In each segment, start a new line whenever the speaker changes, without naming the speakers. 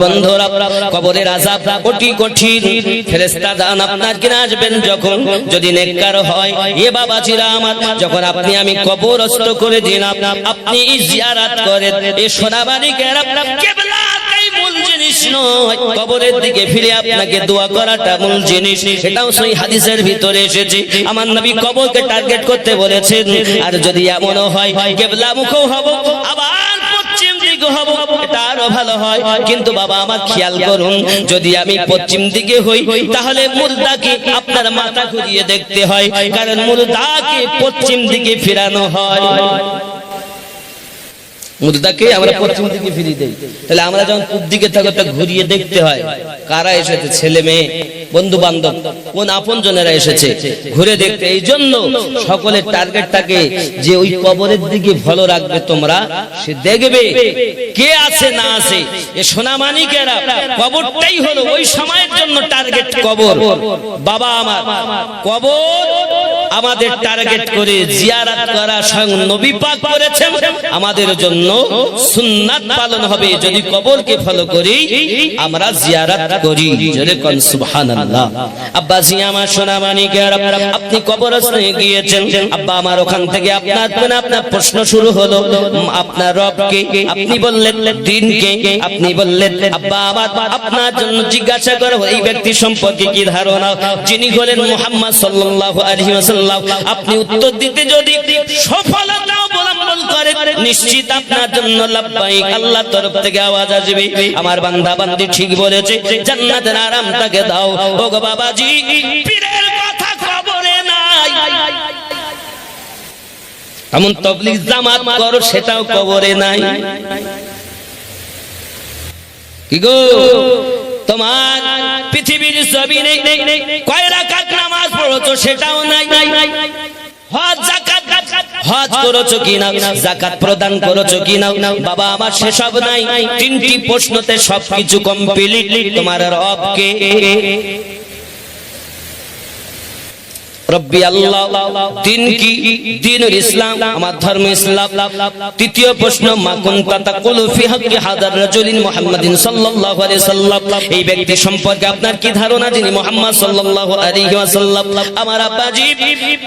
বন্ধুরা, কবরের আযাব কোটি কঠিন। ফেরেশতা জান আপনার কিনা আসবেন যখন, যদি নেককার হয়, এ বাবাজিরা আমার, যখন আপনি আমি কবরস্থ করে দিলাম, আপনি জিয়ারত করেন, এ সোনামানিকেরা কিবলাটাই মূল জিনিস নয়, কবরের দিকে ফিরে আপনাকে দোয়া করাটা মূল জিনিস। এটাও সহিহ হাদিসের ভিতরে এসেছে। আমার নবী কবরকে টার্গেট করতে বলেছেন। আর যদি এমন হয় কিবলা মুখও হব, আবার পশ্চিম দিকে হব, এটা আরো ভালো হয়। কিন্তু বাবা আমার খেয়াল করুন, যদি আমি পশ্চিম দিকে হই, তাহলে মুর্দাকে আপনার মাথা ঘুরিয়ে দেখতে হয়, কারণ মুর্দাকে পশ্চিম দিকে ফিরানো হয়। মুর্দাকে আমরা পশ্চিম দিকে ফিরিয়ে দেই, তাহলে আমরা যখন পূব দিকে থাকো তা ঘুরিয়ে দেখতে হয় কারা এসেছে, ছেলে মেয়ে, বন্ধু বান্ধব, কোন আপনজনেরা এসেছে, ঘুরে দেখতে। এই জন্য সকলের টার্গেটটাকে যে ওই কবরের দিকে ভালো রাখবে তোমরা, সে দেখবে কে আছে না আছে। এ সোনামানিকেরা কবরটাই হলো ওই সময়ের জন্য টার্গেট কবর। বাবা আমার কবর আমাদের টার্গেট করে জিয়ারত করা স্বয়ং নবী পাক করেছেন, আমাদের জন্য সুন্নাত পালন হবে যদি কবরকে ফলো করি, আমরা জিয়ারত করি। জোরে কোন সুবহানাল্লাহ। আব্বা জি আমার সোনামানিকেরা, আপনি কবরস্থানে গিয়েছেন, আব্বা আমার ওখান থেকে আপনার প্রশ্ন শুরু হলো, আপনার রবকে, আপনি বললেন দ্বীনকে, আপনি বললেন আব্বা আমার আপনার জন্য জিজ্ঞাসা করো এই ব্যক্তি সম্পর্কে কি ধারণা, যিনি হলেন মুহাম্মদ সাল্লাল্লাহু আলাইহি ওয়াসাল্লাম। আপনি উত্তর দিতে যদি সফলতা অবলম্বন করেন, নিশ্চিত আপনার জন্য লাব্বাইক আল্লাহর তরফ থেকে আওয়াজ আসবে, আমার বান্দা বান্দি ঠিক বলেছে, জান্নাতের আরাম তাকে দাও। ও গো বাবাজি, পীরের কথা কবরে নাই, এমন তাবলীগ জামাত করো সেটাও কবরে নাই। কি গো, তোমার পৃথিবীর জমিনে কয় রাকাত নামাজ পড়ছো সেটাও নাই। হজ যাকাত হজ করেছো কিনা, যাকাত প্রদান করেছো কিনা, বাবা আমার সেসব নাই। তিনটি প্রশ্নতে সবকিছু কমপ্লিট। তোমার রব কে? রব্বি আল্লাহ। দিন কি? দ্বীনুল ইসলাম, আমার ধর্ম ইসলাম। তৃতীয় প্রশ্ন, মা কুনতা তাকুলু ফি হাক্কি হাদার রাজুলিন মুহাম্মাদিন সাল্লাল্লাহু আলাইহি সাল্লাম, এই ব্যক্তি সম্পর্কে আপনার কি ধারণা যিনি মুহাম্মদ সাল্লাল্লাহু আলাইহি ওয়াসাল্লাম। আমার আব্বাজি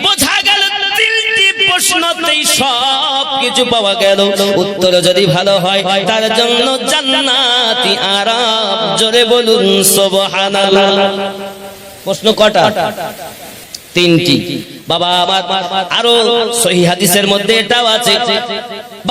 বোঝা গেল তিনটি প্রশ্নতেই সব কিছু পাওয়া গেল। উত্তর যদি ভালো হয় তার জন্য জান্নাতি আরাম। জোরে বলুন সুবহানাল্লাহ। প্রশ্ন কটা? তিনটি। বাবা আমার আরো সহিহ হাদিসের মধ্যে এটাও আছে,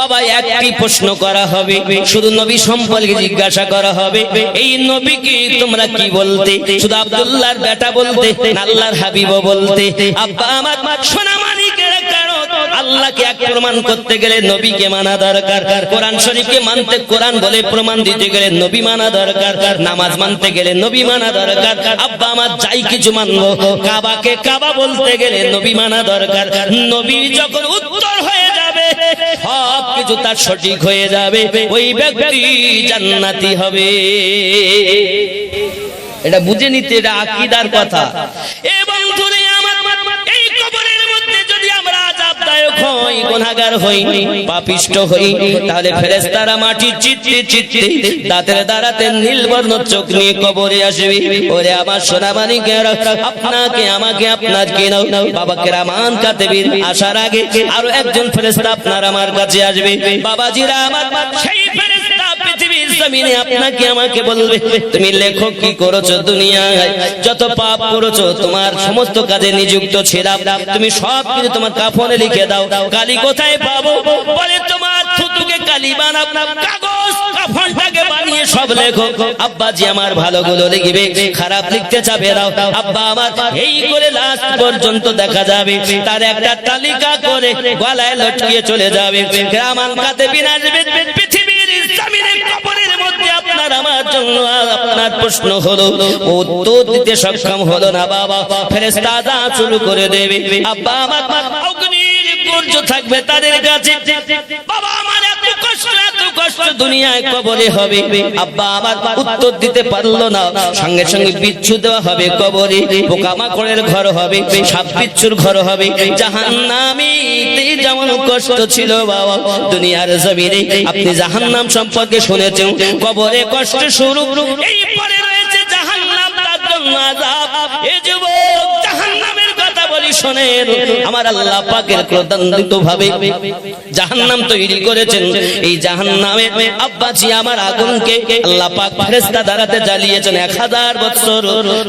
বাবা একটি প্রশ্ন করা হবে, শুধু নবী সম্পর্কে জিজ্ঞাসা করা হবে, এই নবীকে তোমরা কি বলতে? শুধু আব্দুল্লাহর বেটা বলতে না আল্লাহর হাবিব বলতে? আব্বা আমার সোনামানিকেরা, কারণ আল্লাহকে এক প্রমাণ করতে গেলে নবীকে মানা দরকার, কোরআন শরীফকে মানতে, কোরআন বলে প্রমাণ দিতে গেলে নবী মানা দরকার, নামাজ মানতে গেলে নবী মানা দরকার। আব্বা আমার যাই কিছু মানবো, কাবাকে কাবা বলতে গেলে নবী মানা দরকার। নবী যখন উত্তর হয়ে যাবে, সব কিছু তার সঠিক হয়ে যাবে, ওই ব্যক্তি জান্নাতি হবে। এটা বুঝে নিতে, এটা আকীদার কথা। এবং ধরে আমার এই কবরের মধ্যে যদি আমরা আযাবদায়ক হই, গুনাহগার হই, পাপিষ্ট হই, তাহলে ফেরেশতারা মাটির চিত্তে চিত্তে দাঁতের দ্বারাতে নীলবর্ণ চোখ নিয়ে কবরে আসবে। ওরে আমার সোনামানিকেরা, আপনাকে আমাকে আপনাকে নাও, বাবা কেরামান কাতিবিন আসার আগে আরো একজন ফেরেশতা আপনার আমার কাছে আসবে। বাবাজিরা আমার, সেই ফেরেশতা পৃথিবীর জমিনে আপনাকে আমাকে বলবে, তুমি লেখো কি করেছো দুনিয়ায়, যত পাপ করেছো, তোমার সমস্ত কাজে নিযুক্ত ছিলাম, তুমি সব কিছু তোমার কাফনে লিখে দাও। কালি কোথায় পাবো? বলে তোমার থুতুকে কালি বানাও, কাগজ কাফনটাকে বানিয়ে সব লেখো। আব্বাজি আমার ভালোগুলো লিখবে, খারাপ লিখতে চাবে দাও। আব্বা আমার এই করে লাস্ট পর্যন্ত দেখা যাবে তার একটা তালিকা করে গলায় লটকিয়ে চলে যাবে। কেরামান কাতিবিন আসবে পৃথিবীর জমিনে, কবরের মধ্যে আপনার আমার জন্য আপনার প্রশ্ন হলো, উত্তর দিতে সক্ষম হলো না, বাবা ফেরেশতা যা শুরু করে দেবে। আব্বা আমার অগ্নির গর্জ থাকবে তাদের কাছে। বাবা আমার এত কষ্ট দুনিয়ায় কবরে হবে। আব্বা আমার উত্তর দিতে পারলো না, সঙ্গে সঙ্গে বিচ্ছু দেওয়া হবে কবরে, পোকামাকড়ের ঘর হবে, সাপ বিচ্ছুর ঘর হবে। জাহান্নামীতে যেমন কষ্ট ছিল বাবা দুনিয়ার জমিনে, আপনি জাহান্নাম সম্পর্কে শুনেছেন, কবরে কষ্ট শুরু, এই পরে রয়েছে জাহান্নাম, তার জন্য আযাব। এ যুবক জাহান্নামের কথা বলি শোনেন, আমার আল্লাহ পাকের ক্রোধান্বিত ভাবে জাহান্নাম তৈরি করেছেন। এই জাহান্নামে আব্বাজি আমার আগুনকে আল্লাহ পাক ফেরেশতা দ্বারাতে জ্বালিয়েছেন 1000 বছর।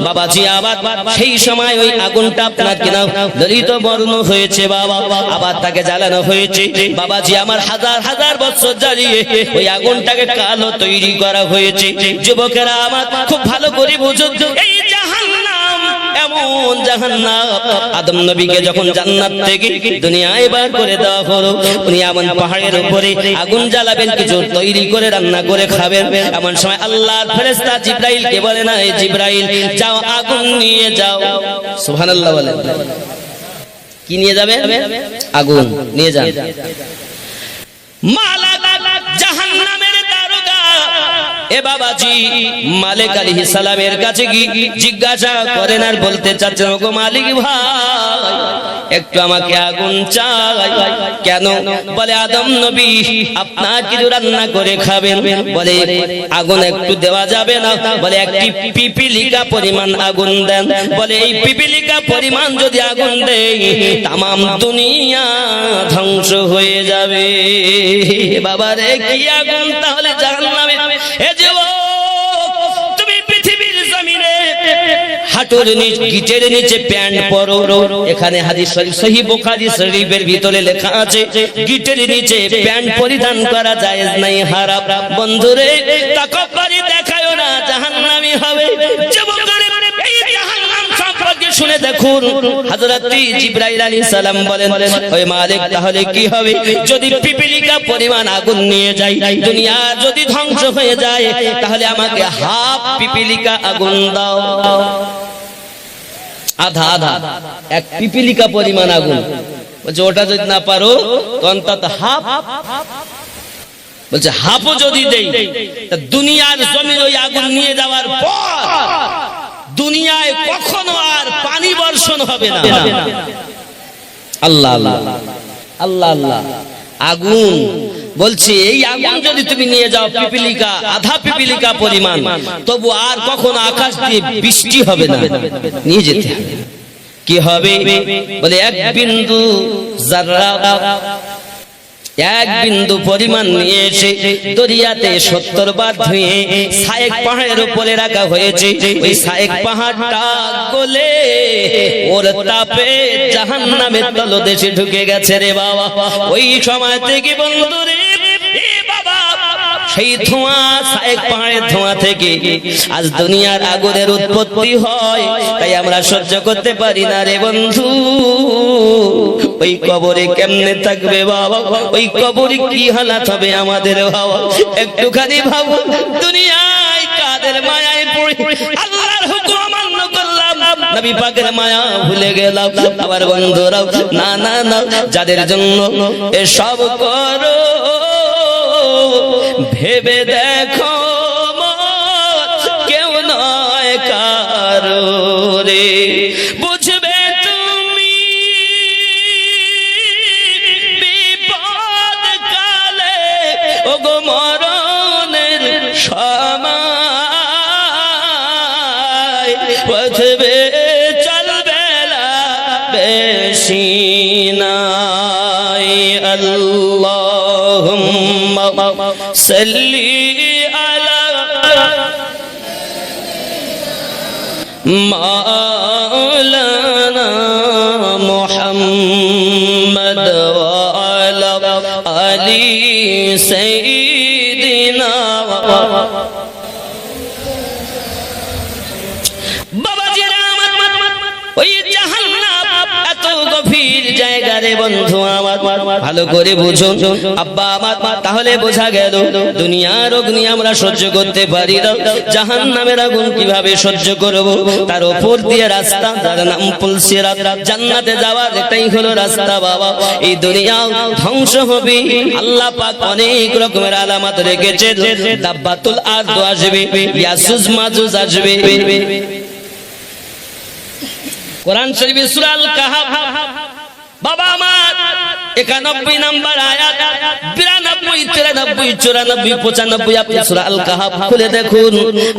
বাবাজি আবার সেই সময় ওই আগুনটা আপনার কিনা দলিত বর্ণ হয়েছে বাবা, আবার তাকে জ্বালানো হয়েছে বাবাজি আমার হাজার হাজার বছর জ্বালিয়ে ওই আগুনটাকে কালো তৈরি করা হয়েছে। যুবকেরা আমার খুব ভালো করে বুঝুন, এই জাহান্নাম এমন জাহান্নাম, আদম নবীকে যখন জান্নাত থেকে দুনিয়ায় বার করে দেওয়া হলো, উনি এমন পাহাড়ের উপরে আগুন জ্বালাবেন, কিছু তৈরি করে রান্না করে খাবেন। এমন সময় আল্লাহর ফেরেশতা জিবরাইলকে বলে না, এই জিবরাইল যাও আগুন নিয়ে যাও। সুবহানাল্লাহ বলেন, কি নিয়ে যাবে? আগুন নিয়ে যান। মালাক জাহান্নামের দারোগা এ বাবাজি মালিক আলাইহিস সালামের কাছে কি জিজ্ঞাসা করেন আর বলতে চাচ্ছেন, ওগো মালিক ভাই একটু আমাকে আগুন চাই। কেন? বলে আদম নবী আপনার কিছু রান্না করে খাবেন। বলে আগুন একটু দেওয়া যাবে না? বলে একটি পিপিলিকা পরিমাণ আগুন দেন। বলে এই পিপিলিকা পরিমাণ যদি আগুন দেই তামাম দুনিয়া ধ্বংস হয়ে যাবে। বাবারে কি আগুন তাহলে জাহান্নামে। এ তুমি পৃথিবীর জমিনে হাঁটুর নিচে গিটের নিচে প্যান্ট পরো, এখানে হাদিস শরীফ সহিহ বুখারী শরীফের ভিতরে লেখা আছে গিটের নিচে প্যান্ট পরিধান করা জায়েজ নাই, হারাম। বন্ধুরে তাকাব্বুরি দেখায়ও না, জাহান্নামী হবে। যুবকরে এই জাহান্নাম সম্পর্কে শুনে দেখুন, হযরত জিবরাইল আলাইহিস সালাম বলেন, ওই মালিক তাহলে কি হবে যদি পিপিলিকা পরিমাণ আগুন নিয়ে যাই, দুনিয়া যদি ধ্বংস হয়ে যায়, তাহলে আমাকে হাফ পিপিলিকা আগুন দাও। আধা আধা এক পিপিলিকা পরিমাণ আগুন। বলছে ওটা যদি না পারো তো অন্তত হাফ। বলছে হাফও যদি দেই, তা দুনিয়ার জমিন ওই আগুন নিয়ে যাওয়ার পর দুনিয়ায় কখনো আর পানি বর্ষণ হবে না। আল্লাহ আল্লাহ আল্লাহ আল্লাহ। আগুন বলছে এই আগুন যদি তুমি নিয়ে যাও পিপিলিকা, আধা পিপিলিকা পরিমাণ, তবু আর কখনো আকাশ দিয়ে বৃষ্টি হবে না, নিয়ে যেতে হবে। কি হবে? বলে এক বিন্দু যাররা, এক বিন্দু পরিমাণ নিয়ে এসে দরিয়াতে 70 বার ধুয়ে সায়েক পাহাড়ের উপরে রাখা হয়েছে। ওই সায়েক পাহাড়টা গলে ওর তাপে জাহান্নামের তলদেশে ঢুকে গেছে রে বাবা। ওই সময় থেকে বন্ধুরে বাবা সেই ধোঁয়া, সায়েক পাহাড়ের ধোঁয়া থেকে আজ দুনিয়ার আগুনের উৎপত্তি হয়। তাই আমরা সহ্য করতে পারি না রে বন্ধু। ওই কবরে কেমনে থাকবে বাবা, ওই কবরে কি হালাত হবে আমাদের বাবা, একটুখানি ভাবো। দুনিয়ায় কাদের মায়ায় পড়ে আল্লাহর হুকুম অমান্য করলাম, নবী পাকের মায়া ভুলে গেলাম। আবার বন্ধুরাও না না না, যাদের জন্য এসব করো ভেবে দেখো কেউ নয় কারো রে, বুঝবে তুমি বিপদ কালে ওগো মরণের সময়, বুঝবে চলবে না বেশি নাই। আল্লাহুম্মা সাল্লি আলা মাওলানা মুহাম্মদ ওয়া আলা আলি সাইয়্যিদিনা। বাবাজিরা আমার ওই জাহান্নাম এত কত গভীর জায়গা রে বন্ধু আমার, ভালো করে বুঝুন আব্বা আমার। তাহলে বোঝা গেল দুনিয়ার অগ্নি আমরা সহ্য করতে পারি না, জাহান্নামের আগুন কিভাবে সহ্য করব? তার উপর দিয়ে রাস্তা, যার নাম পুলসিরাত, জান্নাতে যাওয়ার এটাই হলো রাস্তা বাবা। এই দুনিয়া ধ্বংস হবে, আল্লাহ পাক অনেক রকমের আলামত রেখেছে। দাব্বাতুল আরদ আসবে, ইয়াজুজ মাজুজ আসবে। কোরআন শরীফের সূরা আল কাহাফ বাবা আমার 91 নম্বর আয়াত, 92, 93, 94, 95 আপনি সূরা আল কাহাফ খুলে দেখুন।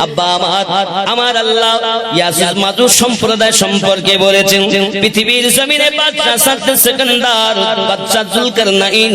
আব্বা আমার আল্লাহ ইয়াজুজ মাজুজ সম্প্রদায় সম্পর্কে বলেছেন, পৃথিবীর জমিনে বাদশা সেকেন্দার বাদশা জুলকারনাইন,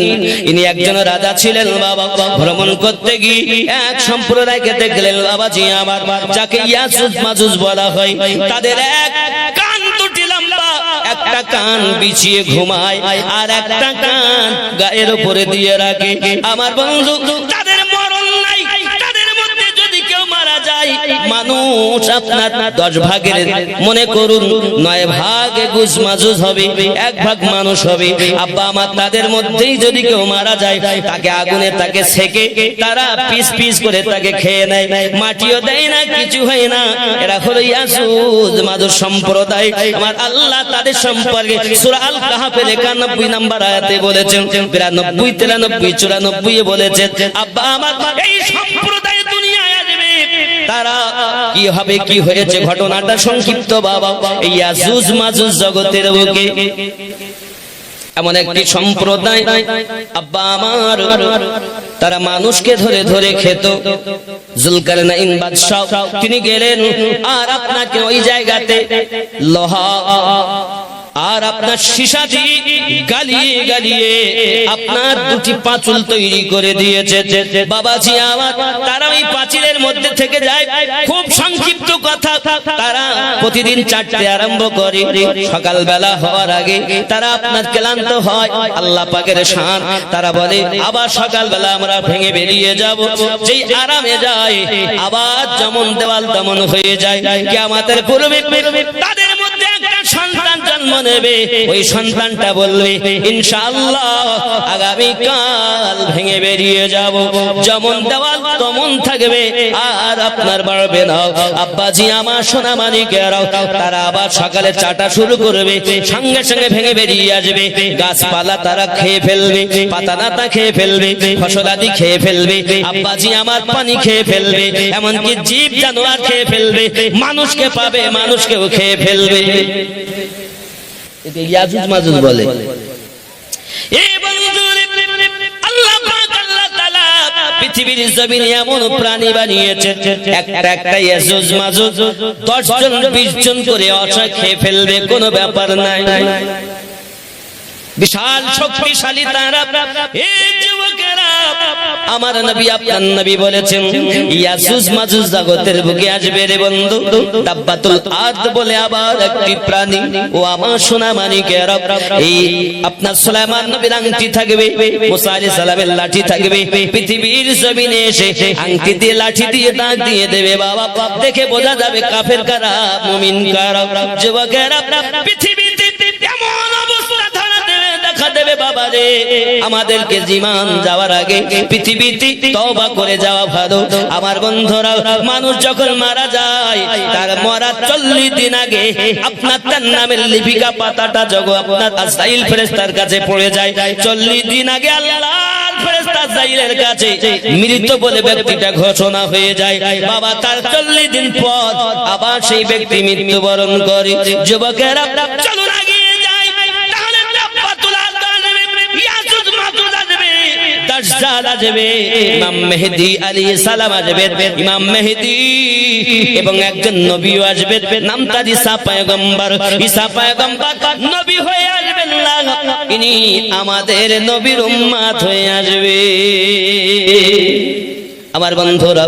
ইনি একজন রাজা ছিলেন বাবা। ভ্রমণ করতে গিয়ে এক সম্প্রদায়কে দেখলেন বাবাজি আমার, যাকে ইয়াজুজ মাজুজ বলা হয়। তাদের এক কান দুটি লম্বা, একটা কান বিছিয়ে ঘুমায়, আর একটা কান গায়ের উপরে দিয়ে রাখে। আমার বন্ধু, তাদের মরণ নাই। তাদের মধ্যে যদি কেউ মারা যায়, মানুষ আপনার 10 ভাগের মনে করুন 9 ভাগ গুজ মাজুজ হবে, 1 ভাগ মানুষ হবে। আব্বা আমার, তাদের মধ্যেই যদি কেউ মারা যায়, তাকে আগুনে তাকে সেকে তারা পিস পিস করে তাকে খেয়ে নেয়, মাটিও দেয় না, কিছু হয় না। এরা হলো ইয়াজুজ মাজুজ সম্প্রদায়। আমার আল্লাহ তাদের সম্পর্কে সূরা আল কাহাফের 91 নম্বর আয়াতে বলেছেন, 92, 93, 94 বলেছেন আব্বা আমার, এই সম্প্রদায় দুনিয়ায় আসবে। তারা কি হবে, কি হয়েছে ঘটনাটা সংক্ষিপ্ত বাবা। এই ইয়াজুজ মাজুজ জগতের বুকে এমন একটি সম্প্রদায় আব্বা আমার, তারা মানুষকে ধরে ধরে খেত। জুলকারনাইন বাদশা তিনি গেলেন, আর আপনাকে ওই জায়গাতে লোহা আর আপনার সীসা দিয়ে গালিয়ে গালিয়ে আপনার 2টি পাঁচুল তৈরি করে দিয়েছে বাবাজি আমার। তারা ওই পাঁচিলের মধ্যে থেকে যায়। খুব সংক্ষিপ্ত কথা, তারা প্রতিদিন 4টে আরম্ভ করে, সকালবেলা হওয়ার আগে তারা আপনার ক্লান্ত হয়, আল্লাহ পাকের শান, তারা বলে আবার সকালবেলা আমরা ভেঙে বেরিয়ে যাব। যেই আরামে যায়, আবার যেমন দেওয়াল তেমন হয়ে যায়। কিয়ামতের পূর্বে তাদের মধ্যে একটা সন্তান জন্ম নেবে। ওই সন্তানটা বলবে ইনশাআল্লাহ আগামীকাল ভেঙে বেরিয়ে যাব, যেমন দেওয়াল তেমন থাকবে, আর আপনার বাড়বে না। আব্বাজি আমার সোনা মানিকেরাও, তারা আবার সকালে চাটা শুরু করবে, সঙ্গে সঙ্গে ভেঙে বেরিয়ে আসবে। গাছপালা তারা খেয়ে ফেলবে, পাতা নাতা খেয়ে ফেলবে, ফসলাদি খেয়ে ফেলবে, আব্বাজি আমার পানি খেয়ে ফেলবে, এমনকি জীব জানোয়ার খেয়ে ফেলবে, মানুষকে পাবে, মানুষকেও খেয়ে ফেলবে। একে ইয়াজুজ মাজুজ বলে। এই বন্ধু, আল্লাহ পাক আল্লাহ তাআলা পৃথিবীর জমিনে এমন প্রাণী বানিয়েছে, একটা ইয়াজুজ মাজুজ 10 জন 20 জন করে অসহায় খেয়ে ফেলবে, কোনো ব্যাপার নাই। বিশাল শক্তিশালী তারা। এই যুবকেরা, আমার নবী আপনার নবী বলেছেন ইয়াজুজ মাজুজ জগতের বুকে আসবে রে বন্ধু। দাব্বাতুল আরদ বলে আবার একটি প্রাণী। ও আমার সোনা মানিকেরা, এই আপনার সুলাইমান নবীর আংটি থাকবে, মুসা আলাইহিস সালামের লাঠি থাকবে। পৃথিবীর জমিনে এসে আংটি দিয়ে লাঠি দিয়ে দাগ দিয়ে দেবে বাবা। দেখে বোঝা যাবে কাফের কারা, মুমিন কারা। যুবকেরা, পৃথিবীতে এমন অবস্থা দেখা দেবে বাবা রে, আমাদেরকে জীবন যাওয়ার আগে পৃথিবীতে তওবা করে যাওয়া ভালো। আমার বন্ধুরা, মানুষ যখন মারা যায়, তার মরার 40 দিন আগে আপনার তার নামের লিপিকা পাতাটা যখন আপনার আজরাইল ফেরেশতার কাছে পড়ে যায়, 40 দিন আগে আল্লাহর ফেরেশতা আজরাইলের কাছে মৃত বলে ব্যক্তিটা ঘোষণা হয়ে যায় বাবা। তার 40 দিন পর আবার সেই ব্যক্তি মৃত্যুবরণ করে। যুবকেরা, চলুন আগিয়ে যাই, তাহলে দাজ্জাল আসবে, ইমাম মেহেদী আলাইহিস সালাম আসবে, ইমাম মেহেদী এবং একজন নবীও আসবে, নাম তার ঈসা পয়গম্বর। ঈসা পয়গম্বর নবী হয়ে আসবেন না, ইনি আমাদের নবীর উম্মত হয়ে আসবে। আমার বন্ধুরা,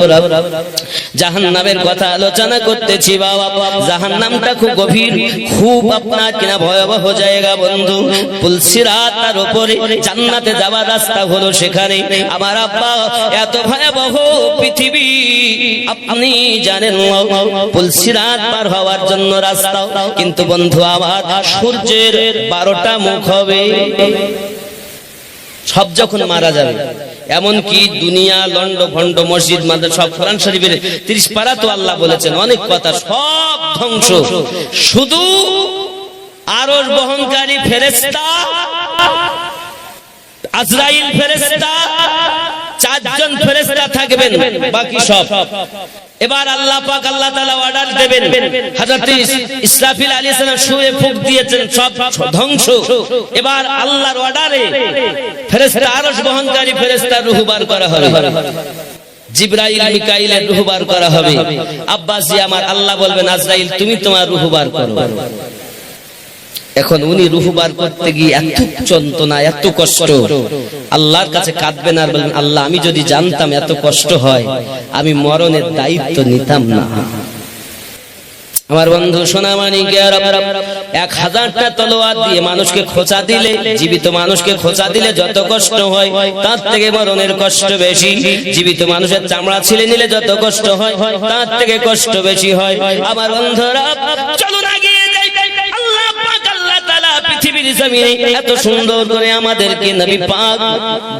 জাহান্নামের কথা আলোচনা করতেছি বাবা। জাহান্নামটা খুব গভীর, খুব আপনার কিনা ভয়াবহ জায়গা বন্ধু। পুলসিরাত তার উপরে, জান্নাতে যাওয়ার রাস্তা হলো সেখানে। আমার আব্বা, এত ভয়াবহ পৃথিবী আপনি জানেন, পুলসিরাত পার হওয়ার জন্য রাস্তা, কিন্তু বন্ধু আমার সূর্যের 12টা মুখ হবে। সব যখন মারা যাবে, এমনকি দুনিয়া লন্ড ভন্ড মসজিদ মাদ্রাসা সব, কোরআন শরীফের 30 পারা তো আল্লাহ বলেছেন অনেক কথা, সব ধ্বংস। শুধু আরশ বহনকারী ফেরেশতা আজরাইল ফেরেশতা, 4 জন ফেরেশতা থাকবেন, বাকি সব। এবার আল্লাহ পাক আল্লাহ তাআলা অর্ডার দেবেন, হযরত ইসরাফিল আলাইহিস সালাম সুরে ফুঁক দিয়েছেন, সব ধ্বংস। এবার আল্লাহর অর্ডারে ফেরেশতা আরশ বহনকারী ফেরেশতা রূহ বার করা হবে, জিবরাইল মিকাইলের রূহ বার করা হবে। আব্বাসি আমার, আল্লাহ বলবেন আজরাইল তুমি তোমার রূহ বার করো। এখন উনি রূহ বার করতে গিয়ে এত যন্ত্রণা, এত কষ্ট, আল্লাহর কাছে কাঁদবেন আর বলবেন আল্লাহ আমি যদি জানতাম এত কষ্ট হয় আমি মরণের দায়িত্ব নিতাম না। আমার বন্ধু সোনামানিকের, 1000টা তলোয়ার দিয়ে মানুষকে খোঁচা দিলে, জীবিত মানুষকে খোঁচা দিলে যত কষ্ট হয় তার থেকে মরণের কষ্ট বেশি। জীবিত মানুষের চামড়া ছিলে নিলে যত কষ্ট হয় তার থেকে কষ্ট বেশি হয়। আমার বন্ধুরা চলুন এগিয়ে যাই। আল্লাহ পাক আল্লাহ তাআলা পৃথিবীর জমিনে এত সুন্দর করে আমাদেরকে নবী পাক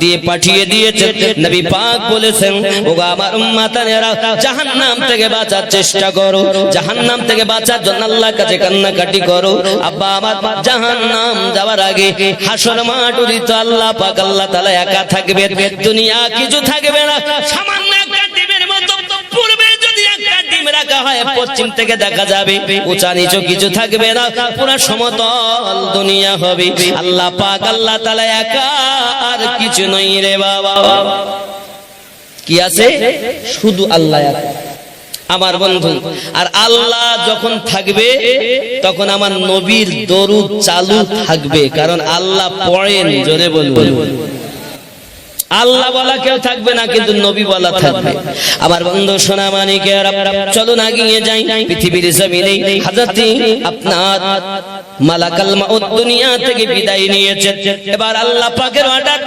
দিয়ে পাঠিয়ে দিয়েছেন। নবী পাক বলেছেন, ওগো আমার উম্মতানেরা, জাহান্নাম থেকে বাঁচার চেষ্টা করো, জাহান্নাম থেকে বাঁচার জন্য আল্লাহর কাছে কান্নাকাটি করো। আব্বা আমার, জাহান্নাম যাওয়ার আগে হাসর মাঠ উদিত আল্লাহ পাক আল্লাহ তাআলা একা থাকবে, দুনিয়া কিছু থাকবে না। সামান্য একটা ডিমের মতো পূর্বে যদি একটা ডিম রাখা হয়, পশ্চিম থেকে দেখা যাবে উঁচা নিচু কিছু থাকবে না, পুরো সমতল দুনিয়া হবে। আল্লাহ পাক আল্লাহ তাআলা একা, আর কিছু নই রে বাবা। কি আছে? শুধু আল্লাহ একা। আমার বন্ধু, আর আল্লাহ যখন থাকবে তখন আমার নবীর দরুদ চালু থাকবে, কারণ আল্লাহ পড়েন। জোরে বলবেন, আল্লাহ বলা কেউ থাকবে না, কিন্তু নবী বলা থাকবে। আমার বন্ধু সোনামানিকের, চলুন এগিয়ে যাই। পৃথিবীর জমিনে হযরত আপনার মালাকাল মাউত দুনিয়া থেকে বিদায় নিয়েছেন। এবার আল্লাহ পাকের অর্ডার,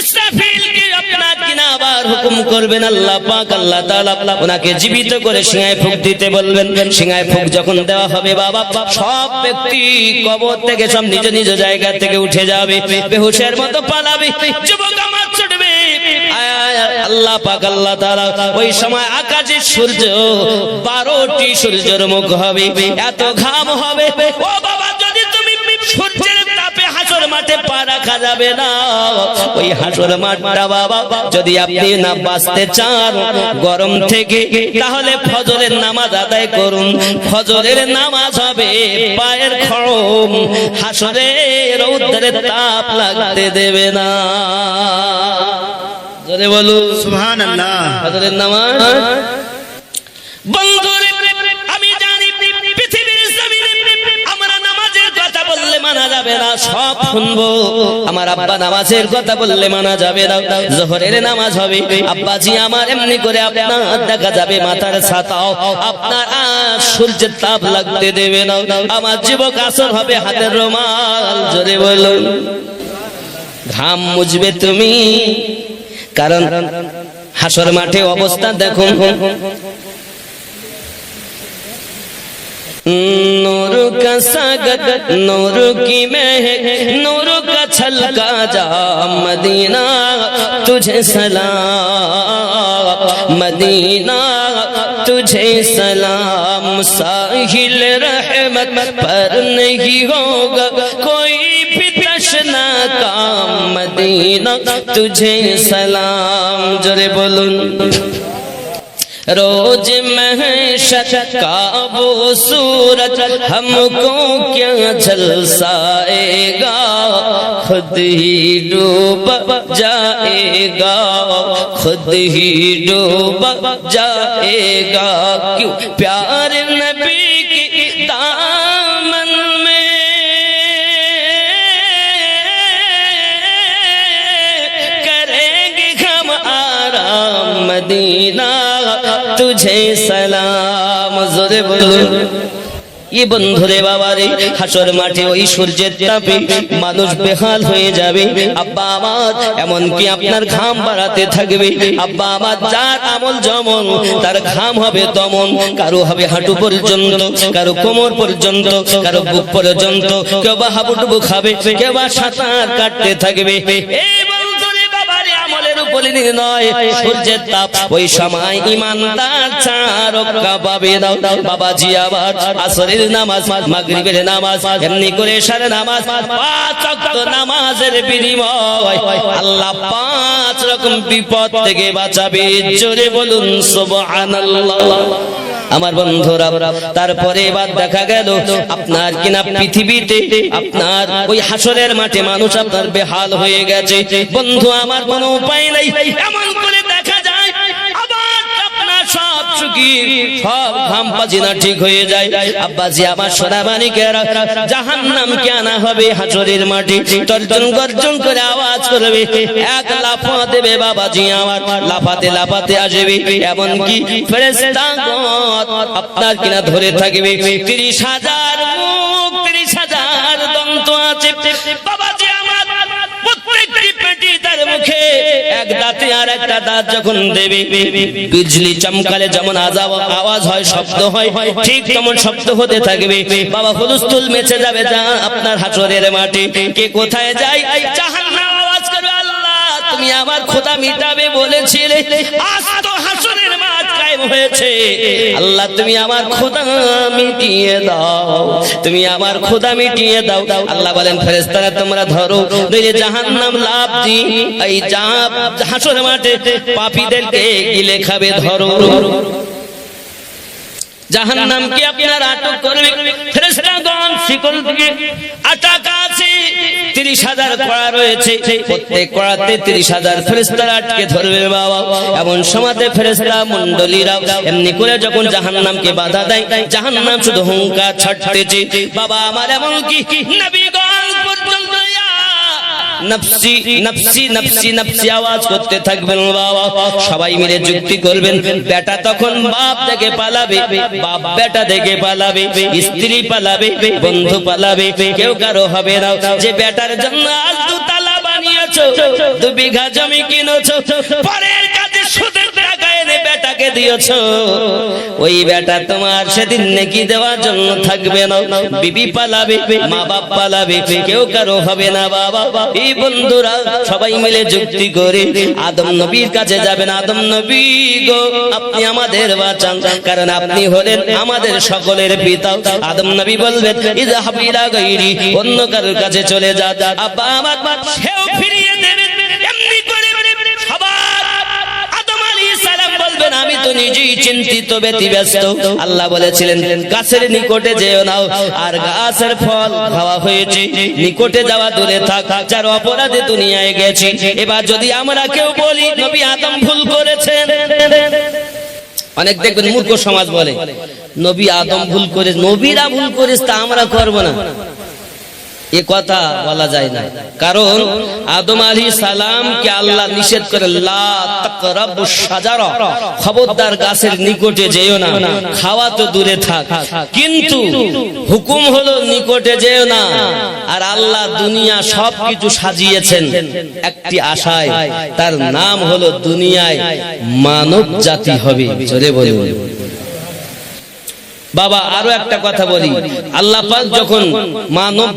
ইসরাফিলকে আপনার কিনা আবার হুকুম করবেন আল্লাহ পাক আল্লাহ তাআলা, ওনাকে জীবিত করে সিংহায় ফুঁক দিতে বলবেন। সিংহায় ফুঁক যখন দেওয়া হবে বাবা, সব ব্যক্তি কবর থেকে সব নিজ নিজ জায়গা থেকে উঠে যাবে, বেহুশের মতো পালাবে, যুবক আমার ছুটবে। আল্লাহ পাক আল্লাহ তাআলা ওই সময় আকাশে সূর্য 12টি সূর্যের মুখ হবে, এত ঘাম হবে। ও বাবা, যদি তুমি সূর্যের তাপে হাসর মাঠে পা রাখা যাবে না। ওই হাসর মাঠটা বাবা যদি আপনি না বাঁচতে চান গরম থেকে, তাহলে ফজরের নামাজ আদায় করুন। ফজরের নামাজ হবে পায়ের খড়ম, হাসরের রৌদ্রের তাপ লাগতে দেবে না। জোরে বলুন সুবহানাল্লাহ। ফজরের নামাজ, বন্ধুরে আমি জানি পৃথিবীর জমিনে আমরা নামাজের কথা বললে মানা যাবে না, সব শুনবো। আমার আব্বা নামাজের কথা বললে মানা যাবে না। জোহরের নামাজ হবে, আব্বাজি আমার এমনি করে আপনার দেখা যাবে মাথার ছাতাও আপনার সূর্যের তাপ লাগতে দেবে না। আমার যুবক আসর হবে হাতের রুমাল। জোরে বলুন, ঘাম মুছবে তুমি, কারণ হাসর মাঠে অবস্থা দেখুন। नूर का सागर, नूर की महक, नूर का छलका जा मदीना तुझे सलाम, मदीना तुझे सलाम। साहिल रहमत पर नहीं होगा कोई भी तशना काम, मदीना तुझे सलाम। जोरे बोलूं, रोज महशर का वो सूरज हमको क्या झलसाएगा, खुद ही डूब जाएगा, खुद ही डूब जाएगा। क्यों प्यार नबी की दामन में करेंगे हम आराम, मदीना तुझे सलाम। जोरे बोलूं ये बंधुरे बाबा रे, হাসর মাঠে ওই সূর্যের তাপে মানুষ বেহাল হয়ে যাবে। আব্বা আমার এমনকি আপনার ঘাম বাড়াতে থাকবে। আব্বা আমার যার আমল যেমন তার ঘাম হবে তেমন, কারো হবে হাঁটু পর্যন্ত, কারো কোমর পর্যন্ত, কারো বুক পর্যন্ত, কেউ বা হাবুডুবু খাবে, কেউ বা সাঁতার কাটতে থাকবে। এই বন্ধুরে বাবা রে, আমলের উপরে নয় সূর্যের তাপ। ওই সময় ইমানদার চার রক্ষা পাবে না। বাবাজি আবার আসরের নামাজ, মাগরিবের নামাজ, এমনি করে এশারের নামাজ, 5 ওয়াক্ত নামাজের বিনিময় আল্লাহ 5 রকম বিপদ থেকে বাঁচাবে। জোরে বলুন সুবহানাল্লাহ। আমার বন্ধুরা, তারপরে এবার দেখা গেল আপনার কিনা পৃথিবীতে আপনার ওই হাসরের মাঠে মানুষ আপনার বেহাল হয়ে গেছে। বন্ধু আমার কোনো উপায় নাই, এমন করে দেখা যায় আবার আপনার সব চুকি সব ঘাম পাজিনা ঠিক হয়ে যায়। আব্বাজি আমার সোনামানিকেরা, জাহান্নামকে আনা হবে হাসরের মাঠে, তর্জন গর্জন করে আওয়াজ করবে, এক লাফা দেবে বাবাজি আমার, লাফাতে লাফাতে আসবে। এমনকি ফেরেশতাগণ আপনার কিনা ধরে থাকবে। 30,000 মুখ, 30,000 দন্ত আছে বাবাজি আমার, প্রত্যেকটি পেটি তার মুখে এক দাঁতে আর একটা দাঁত যখন দেবে, বিজলি চমকালে যেমন আওয়াজ হয়, শব্দ হয়, ঠিক তেমন শব্দ হতে থাকবে। বাবা হুলস্থুল মেচে যাবে আপনার হাসরের মাঠে। কে কোথায় যায়? জাহান্নাম আওয়াজ করবে, আল্লাহ তুমি আমার ক্ষুধা মিটাবে বলেছিলে, আজ তো হাসরের মাঠ কায়েম হয়েছে, আল্লাহ তুমি আমার ক্ষুধা মিটিয়ে দাও, তুমি আমার ক্ষুধা মিটিয়ে দাও। আল্লাহ বলেন ফেরেশতারা তোমরা ধরো, নইলে জাহান্নাম লাফ দি এই হাসরের মাঠে পাপীদেরকে গিলে খাবে, ধরো। জাহান্নামকে আপনার আটক করবে। ফেরেশতাগণ শিকল দিয়ে আটক আছে, 30,000 কড়া রয়েছে, প্রত্যেক কড়াতে 30,000 ফেরেশতারা আটকে ধরবে বাবা। এমন সময়তে ফেরেশতা মণ্ডলীরা এমনি করে যখন জাহান্নামকে বাধা দেয়, জাহান্নাম শুধু হুঙ্কার ছাড়তেছে বাবা আমার। এমনকি নবীগণ পর্যন্ত নফসি নফসি নফসি নফসি আওয়াজ করতে থাকবেন বাবা। সবাই মিলে যুক্তি করবেন। বেটা তখন বাপ থেকে পালাবে, বাপ বেটা থেকে পালাবে, স্ত্রী পালাবে, বন্ধু পালাবে, কেউ কারো হবে না। যে বেটার জন্য আজ 2 তালা বানিয়েছো, 2 বিঘা জমি কিনেছো, পরের কাছে সুদের টাকা এনে বেটাকে দিয়েছো, ওই বেটা তোমার সেদিন নেকি দেওয়ার জন্য থাকবে না। বিবি পালাবে, মা বাপ পালাবে, কেউ কারো হবে না বাবা। এই বন্ধুরা সবাই মিলে যুক্তি করে আদম নবীর কাছে যাবেন। আদম নবী গো, আপনি আমাদের বাঁচান, কারণ আপনি হলেন আমাদের সকলের পিতা। আদম নবী বলবেন ইযহাব ইলা গায়রি, অন্য কারোর কাছে চলে যা। আব্বা আমার সেও ফিরিয়ে দেবেন। এমনি করে সবার আদম আলাইহিস সালাম বলবেন আমি তো নিজেই চিন্তিত ব্যতিব্যস্ত। আল্লাহ বলেছিলেন গাছের নিকটে যেও না, আর গাছের ফল খাওয়া হয়েছে, নিকটে যাওয়া দূরে থাক, যার অপরাধে দুনিয়ায় গেছি। এবার যদি আমরা কেউ বলি নবী আদম ভুল করেছেন, অনেক দেখবেন মূর্খ সমাজ বলে নবী আদম ভুল করে, নবীরা ভুল করেছে তা আমরা করব না, এ কথা বলা যায় না। কারণ আদম আলাইহিস সালামকে আল্লাহ নিষেধ করে লা তাকরাবুশ শাজারা, খবরদার গাছের নিকটে যেও না, খাওয়া তো দূরে থাক, কিন্তু হুকুম হলো নিকটে যেও না। আর আল্লাহ দুনিয়া সবকিছু সাজিয়েছেন একটি আশায়, তার নাম হলো দুনিয়ায় মানব জাতি হবে। জোরে বলুন বাবা। আরো একটা কথা বলি, আল্লাহ পাক যখন মানব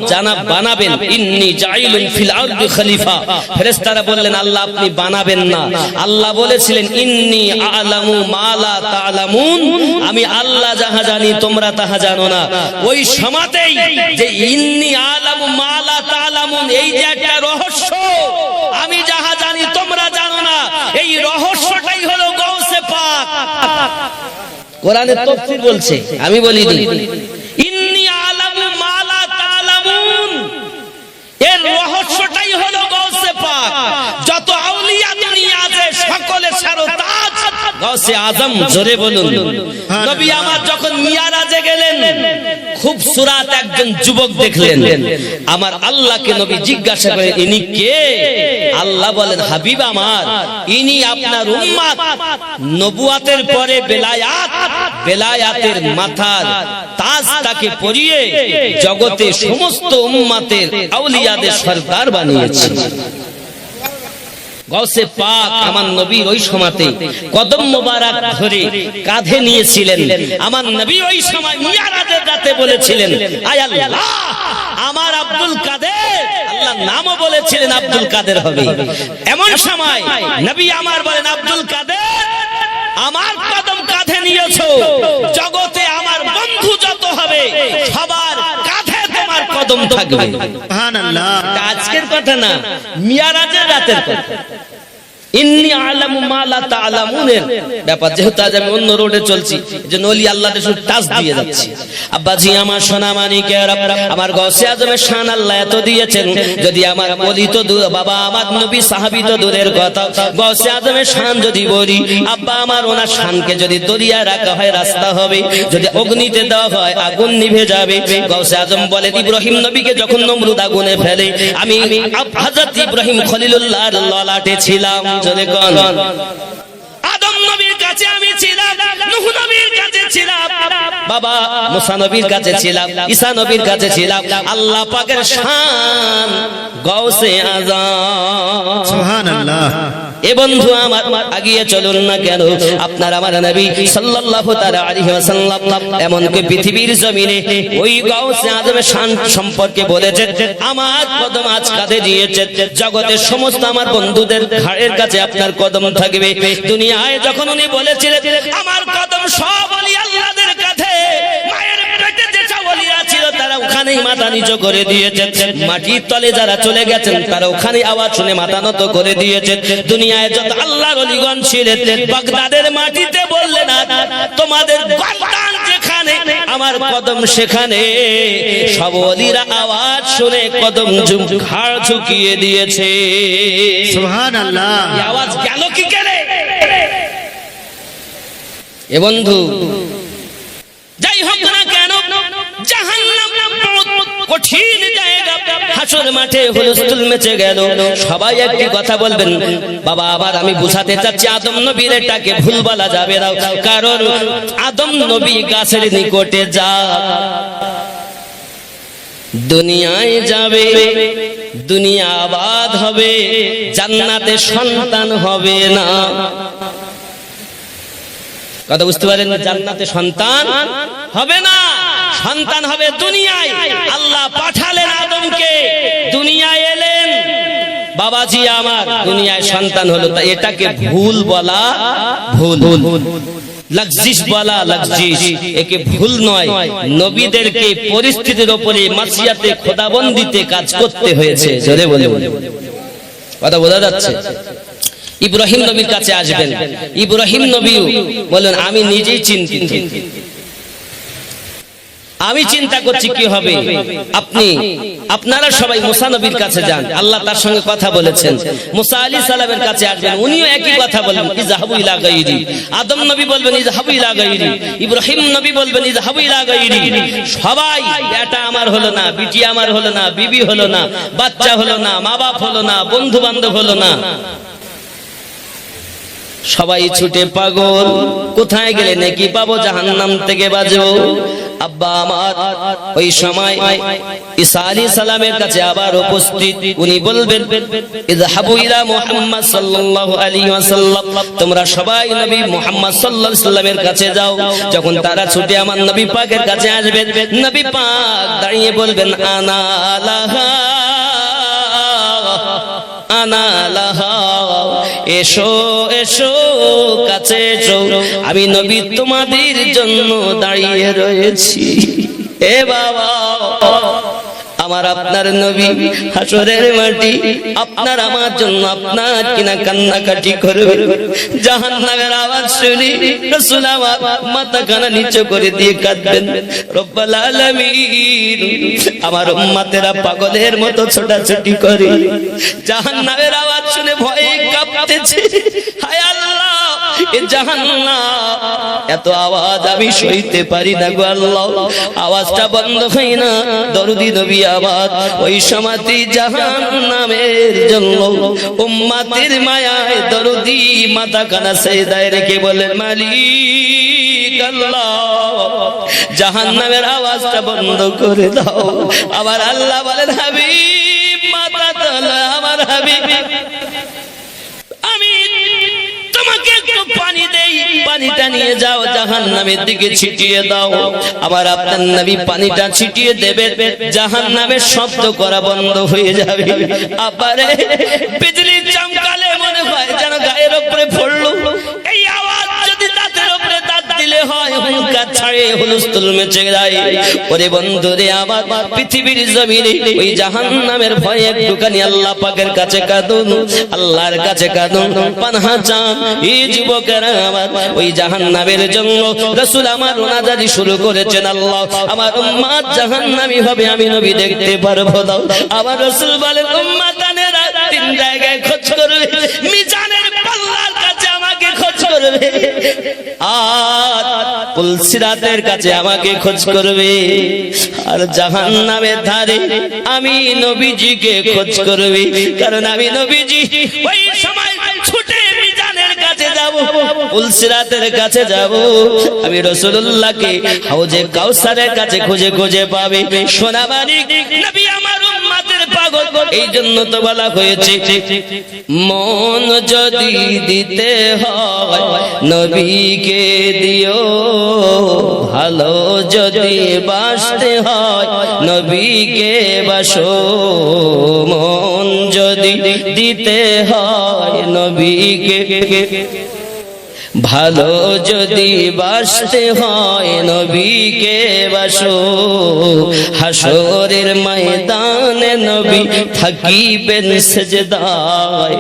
বানাবেন, ইন্নী জাইলুন ফিল আরদি খলিফা, ফেরেশতারা বললেন আল্লাহ আপনি বানাবেন না, আল্লাহ বলেছিলেন ইন্নী আ'লামু মা লা তা'লামুন, আমি আল্লাহ যাহা জানি তোমরা তাহা জানো না। ওই সময়তেই যে ইন্নী আ'লামু মা লা তা'লামুন, এই যে একটা রহস্য, আমি যাহা জানি তোমরা জানো না, এই রহস্যটাই হলো গাউসে পাক। কোরআনের তাফসীর বলছে, আমি বলি ইন্নী আ'লামু মা লা তা'লামুন, এর রহস্যটাই হলো গাউসে পাক। যত আউলিয়া দুনিয়া আছে সকলের সারতাজ গাউসে আজম। জোরে বলুন। নবী আমার যখন মিরাজে গেলেন, খুবসুরাত একজন যুবক দেখলেন। আমার আল্লাহকে নবী জিজ্ঞাসা করেন, ইনি কে? আল্লাহ বলেন, হাবিব আমার, ইনি আপনার উম্মত। নবুয়াতের পরে বেলায়াত, বেলায়াতের মাথার তাজ তাকে পরিয়ে জগতে সমস্ত উম্মতের আউলিয়াদের সরদার বানিয়েছে। গৌসে পাক আমার নবী ওই সময়তে কদম মোবারক ধরে কাঁধে নিয়েছিলেন। আমার নবী ওই সময় মিরাজের রাতে বলেছিলেন, আয় আল্লাহ, আমার আব্দুল কাদের, আল্লাহ নামও বলেছিলেন আব্দুল কাদের হবে। এমন সময় নবী আমার বলেন, আব্দুল কাদের, আমার কদম কাঁধে নিয়েছো, জগতে আমার বন্ধু যত হবে সবার কাঁধে তোমার কদম থাকবে। সুবহানাল্লাহ। আজকের কথা না, মিরাজের রাতের কথা। ইন্নী আলামু মা লা তা'লামুনের ব্যাপার। যেহেতু আজ আমি অন্য রোডে চলছি, যে নলি আল্লাহ শুধু টাচ দিয়ে যাচ্ছি। আব্বাজি আমার সোনা মানিকের, আমার গৌসে আজমের শান আল্লাহ এত দিয়েছেন, যদি আমার বলি তো বাবা আমার নবী সাহাবী তো দূরের কথা, গৌসে আজমের শান যদি বলি, আব্বা আমার ওনার শানকে যদি দরিয়া রাখা হয় রাস্তা হবে, যদি অগ্নিতে দেওয়া হয় আগুন নিভে যাবে। গৌসে আজম বলেন, ইব্রাহিম নবীকে যখন নমরুদ আগুনে ফেলে, আমি হযরত ইব্রাহিম খলিলুল্লাহর ললাটে ছিলাম। চলে কোন আদম নবীর কাছে আমি ছিলাম, নূহ নবীর কাছে ছিলাম, বাবা মুসা নবীর কাছে ছিলাম, ঈসা নবীর কাছে ছিলাম। আল্লাহ পাকের শান গৌসে আজম। সুবহানাল্লাহ। এ বন্ধু আমার, আগিয়ে চলুন না কেন, আপনার আমার নবী সাল্লাল্লাহু তাআলা আলাইহি ওয়াসাল্লাম এমনকি পৃথিবীর জমিনে ওই গৌসে আজমের শান সম্পর্কে বলেছেন, আমার কদম আজ কাঁধে দিয়েছে, জগতের সমস্ত আমার বন্ধুদের ঘাড়ের কাছে আপনার কদম থাকবে। দুনিয়ায় যখন উনি বলেছিলেন, আমার কদম সব ওলি আল্লাহদের কাঁধে, মায়ের পেটে যে ওলিরা ছিল তারা ওখানেই মাথা নিচু করে দিয়েছে, মাটির তলে যারা চলে গেছেন তারা ওখানে আওয়াজ শুনে মাথা নত করে দিয়েছে। দুনিয়ায় যত আল্লাহর ওলিগণ ছিলেন, বাগদাদের মাটিতে বললেন, না তোমাদের গর্দান যেখানে আমার কদম সেখানে, সব ওলিরা আওয়াজ শুনে কদম ঘাড় ঝুঁকিয়ে দিয়েছে। সুবহানাল্লাহ। এই আওয়াজ গেল কি করে? এ বন্ধু, যাই হোক না কেন, জাহান্নাম কঠিন জায়গা, হাসর মাঠে হুলস্থুল মেচে গেল। সবাই একটি কথা বলবেন, বাবা আবার আমি বুঝাতে চাচ্ছি, আদম নবীর এটাকে ভুল বলা যাবে না, কারণ আদম নবী গাছের নিকটে যা দুনিয়ায় যাবে, দুনিয়া আবাদ হবে, জান্নাতে সন্তান হবে না। কথা বুঝতে পারেন? জান্নাতে সন্তান হবে না, সন্তান হবে দুনিয়ায়। আল্লাহ পাঠালেন আদমকে, দুনিয়ায় এলেন, বাবাজি আমার দুনিয়ায় সন্তান হলো, তা এটাকে ভুল বলা ভুল, লগজিশ বলা লগজিশ, একে ভুল নয়। নবীদেরকে পরিস্থিতির উপরে মাসিয়াতে খোদাবন্দিতে কাজ করতে হয়েছে। জোরে বলে, কথা বোঝা যাচ্ছে? ইব্রাহিম নবীর কাছে আসবেন, ইব্রাহিম নবী বলেন, আমি নিজেই চিন্তিত, আমি চিন্তা করছি কি হবে। আপনারা সবাই মুসা নবীর কাছে যান, আল্লাহ তার সঙ্গে কথা বলেছেন। মুসা আলাইহিস সালামের কাছে আসবেন, উনিও একই কথা বলবেন, ইযহাবু ইলা গায়রি। আদম নবী বলবেন, ইযহাবু ইলা গায়রি। ইব্রাহিম নবী বলবেন, ইযহাবু ইলা গায়রি। সবাই, এটা আমার হলো না, বিটি আমার হলো না, বিবি হলো না, বাচ্চা হলো না, মা বাপ হলো না, বন্ধু বান্ধব হলো না, সবাই ছুটে পাগল। কোথায় গেলে নাকি পাবো, জাহান্নাম থেকে বাঁচবো। আব্বা আমার ওই সময় ঈসা আলাইহিস সালামের কাছে আবার উপস্থিত, উনি বলবেন, ইযহাবু ইলা মুহাম্মদ সাল্লাল্লাহু আলাইহি ওয়াসাল্লাম, তোমরা সবাই নবী মুহাম্মদ সাল্লাল্লাহু আলাইহি ওয়াসাল্লামের কাছে যাও। যখন তারা ছুটে আমার নবী পাকের কাছে আসবেন, নবী পাক দাঁড়িয়ে বলবেন, আনা লাহা আনা লাহা, এসো এসো কাছে এসো, আমি নবী তোমাদের জন্য দাঁড়িয়ে রয়েছি। এ বাবা, আমার আপনার নবী হাসরের মাটি আপনার আমার জন্য আপনার কিনা কান্নাকাটি করবে, জাহান্নামের আওয়াজ শুনি রাসূল আমার মাথা কানা নিচু করে দিয়ে কাঁদবেন, রব্বুল আলামিন আমার উম্মতেরা পাগলের মতো ছোটাছুটি করে, জাহান্নামের আওয়াজ শুনে ভয়ে কাঁপতেছে, হায় আল্লাহ এ জাহান্নাম এত আওয়াজ আমি সইতে পারি না গো আল্লাহ, আওয়াজটা বন্ধ হয় না। দরদি নবী আওয়াজ ওই সমাতি জাহান্নামের জন্য উম্মতের মায়ায় দরদি মাথা কানা সেজদায় রেখে বলেন, মালিক আল্লাহ জাহান্নামের আওয়াজটা বন্ধ করে দাও। আবার আল্লাহ বলেন, হাবিব মাথা তোলো, আমার হাবিব আমি তোমাকে একটু পানি দেই, পানিটা নিয়ে যাও জাহান্নামের দিকে ছিটিয়ে দাও। আবার আপনার নবী পানিটা ছিটিয়ে দেবে, জাহান্নামের শব্দ করা বন্ধ হয়ে যাবে। আবারে বিজলি চমকালে মনে হয় যেন গায়ের উপরে পড়লো, এই আওয়াজ যদি দাঁতের উপরে দাঁত দিলে হয় হুঙ্কার ছাড়ে হুলস্থুল মেচে যায়। ওরে বন্ধুরে আমার পৃথিবীর জমিনে ওই জাহান্নামের ভয়ে একটুখানি আল্লাহ পাকের কাছে কাঁদুন, আল্লাহর কাছে কাঁদুন, পানাহা চান। এই যুবকেরা আমার ওই জাহান্নামের জন্য রাসূল আমার মুনাজাতি শুরু করেছেন, আল্লাহ আমার উম্মত জাহান্নামী হবে আমি নবী দেখতে পারবো না। আবার রাসূল বলেন, উম্মতানেরা তিন জায়গায় খোঁজ করবে, মিজানের পাল্লার কাছে আমাকে খোঁজ করবে, আর পুলসিরাতের কাছে আমাকে খোঁজ করবে, আর জাহান্নামের ধারে আমি নবীজিকে খোঁজ করবে। কারণ আমি নবীজি ওই সময় ছুটে মিজানের কাছে যাব, পুলসিরাতের কাছে যাব, আমি রাসূলুল্লাহকে হাউজে কাউসারের কাছে খুঁজে খুঁজে পাবে। সোনামানিক নবী আমার উম্মতের পাগল, এই জন্য তো বলা হয়েছে মন যদি দিতে হয় নবীকে দিও, ভালো যদি বাসতে হয় নবীকে বাসো, মন যদি দিতে হয় নবীকে, ভালো যদি বাসতে হয় নবীকে বাসো, হাসরের ময়দানে নবী থাকিবেন সেজদায়,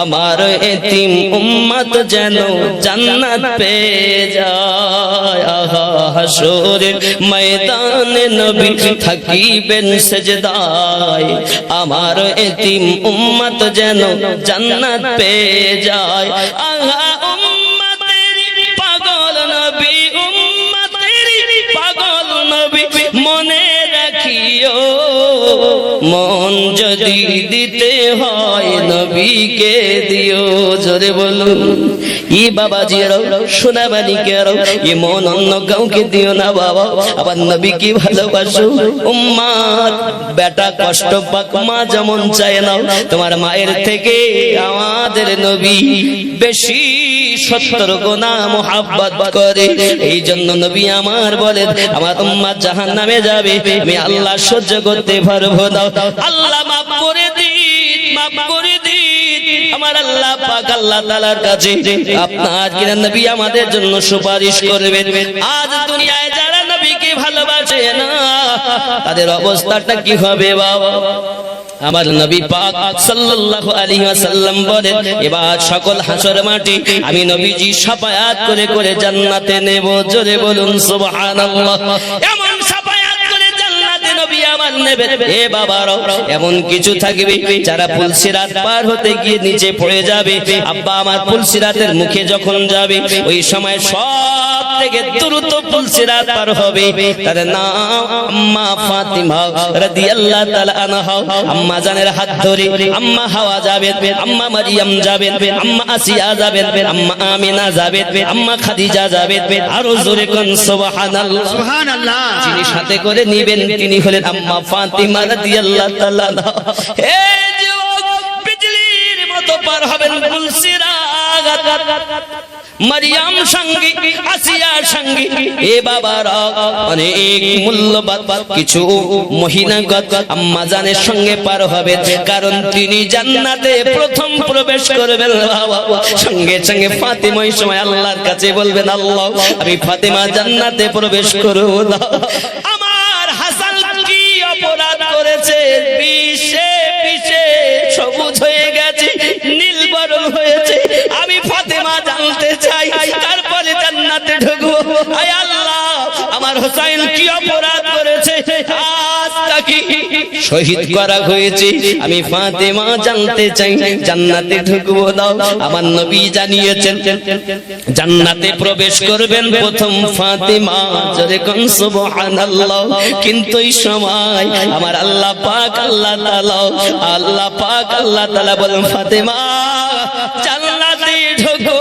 আমার এতিম উম্মত যেন জান্নাত পেয়ে যায়। আহা হাসরের ময়দানে নবী থাকিবেন সেজদায়, আমার এতিম উম্মত যেন জান্নাত পেয়ে যায়। আহা মনে রাখিও মন যদি দিতে হয় নবীকে দিও। জোরে বলুন ই বাবাজিরাও সোনাবালিকেরাও, এ মন অন্য কাউকে দিও না বাবা, আবার নবীকে ভালোবাসো। উম্মার বেটা কষ্ট পাক, মা যেমন চায় না, তোমার মায়ের থেকে আমাদের নবী বেশি 70 গুণা মুহাব্বত করে। এই জন্য নবী আমার বলেন, আমার উম্মত জাহান্নামে যাবে, আমি আল্লাহ সহ্য করতে পারবো না, আল্লাহ মাফ করে দিন, মাফ করে দিন। আমার আল্লাহ পাক আল্লাহ তাআলার কাছে আপনার কিনা নবী আমাদের জন্য সুপারিশ করবেন। আজ দুনিয়ায় যারা নবীকে ভালোবাসে না তাদের অবস্থাটা কি হবে বাবা? আমার নবী পাক সাল্লাল্লাহু আলাইহি ওয়াসাল্লাম বলেন, এবার সকল হাসর মাটি আমি নবীজি শাফায়াত করে করে জান্নাতে নেব। জোরে বলুন সুবহানাল্লাহ। এমন শাফায়াত করে জান্নাতে নবী আমার নেবেন। এ বাবারা, এমন কিছু থাকবে যারা পুলসিরাত পার হতে গিয়ে নিচে পড়ে যাবে। আব্বা আমার পুলসিরাতের মুখে যখন যাবে, ওই সময় সব থেকে দ্রুত পুলসিরাত পার হবে, তার নাম আম্মা ফাতিমা রাদিয়াল্লাহু তাআলা আনহা। আম্মা জানের হাত ধরে আম্মা হাওয়া যাবে, আম্মা মারিয়াম যাবে, আম্মা আসিয়া যাবে, আম্মা আমিনা যাবে, আম্মা খাদিজা যাবে। আরো জোরে কোন সুবহানাল্লাহ, সুবহানাল্লাহ। যিনি সাথে করে নিবেন তিনি হলেন আম্মা ফাতিমা রাদিয়াল্লাহু তাআলা। হে যুবক, বিজলির মতো পার হবেন পুলসিরাত। মারিয়াম সঙ্গী, আসিয়া সঙ্গী, এ বাবারা অনেক মূল্যবান কিছু মহিলাগত আম্মা জানের সঙ্গে পার হবে, কারণ তিনি জান্নাতে প্রথম প্রবেশ করবেন। সঙ্গে সঙ্গে ফাতিমা ওই সময় আল্লাহর কাছে বলবেন, আল্লাহ আমি ফাতিমা জান্নাতে প্রবেশ করব। আমার হাসান কি অপরাধ করেছে, বিষে বিষে সবুজ হয়ে গেছে, নীল বরণ হয়েছে। আমি ফাতেমা জানতে চাই, তারপরে জান্নাতে ঢুকবো। আয় আল্লাহ, আমার হোসেন কি অপরাধ করেছে আজ তাকে শহীদ করা হয়েছে, আমি ফাতেমা জানতে চাই, জান্নাতে ঢুকবো দাও। আমার নবী জানিয়েছেন জান্নাতে প্রবেশ করবেন প্রথম ফাতেমা, জোরে কোন সুবহানাল্লাহ। কিন্তু এই সময় আমার আল্লাহ পাক আল্লাহ তাআলা বলেন, ফাতেমা জান্নাতে ঢোকো,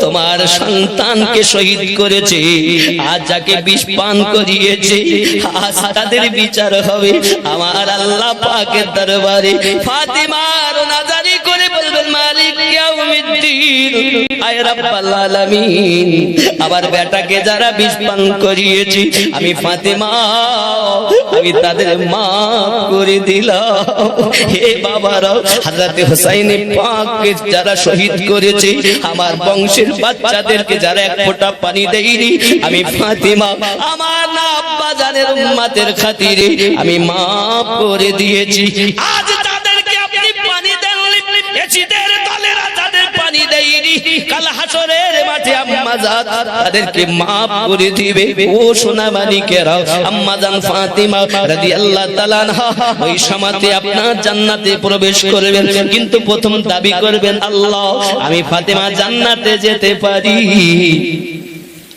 তোমার সন্তানকে শহীদ করেছে, আজ যাকে বিষ পান করিয়েছে, আজ তাদের বিচার হবে আমার আল্লাহ পাকের দরবারে। ফাতেমার নাজারি করে বলবেন, মালিক ইয়াউমিদ্দিন, আয় রাব্বাল আলামিন, আবার বেটাকে যারা বিষ পান করিয়েছে, আমি ফাতেমা আমি তাদের মাফ করে দিলাম। হে বাবারা, হযরত হুসাইন পাককে যারা শহীদ করেছে, আমার বংশের বাচ্চাদেরকে যারা এক ফোঁটা পানি দেয়নি, আমি ফাতেমা আমার না আব্বা জানের উম্মতের খাতিরে আমি মাফ করে দিয়েছি। আজ তাদেরকে আপনি পানি দেননি, এজিদের দলেরা তাদের পানি দেয়নি, কাল হাসরের মাঠে আম্মা জান তাদেরকে মাফ করে দিবে। ও সোনা মানিকেরা, আম্মা জান ফাতেমা রাদিয়াল্লাহু তাআলা আনহা ওই সময়তে আপনার জান্নাতে প্রবেশ করবেন, কিন্তু প্রথম দাবি করবেন, আল্লাহ আমি ফাতেমা জান্নাতে যেতে পারি।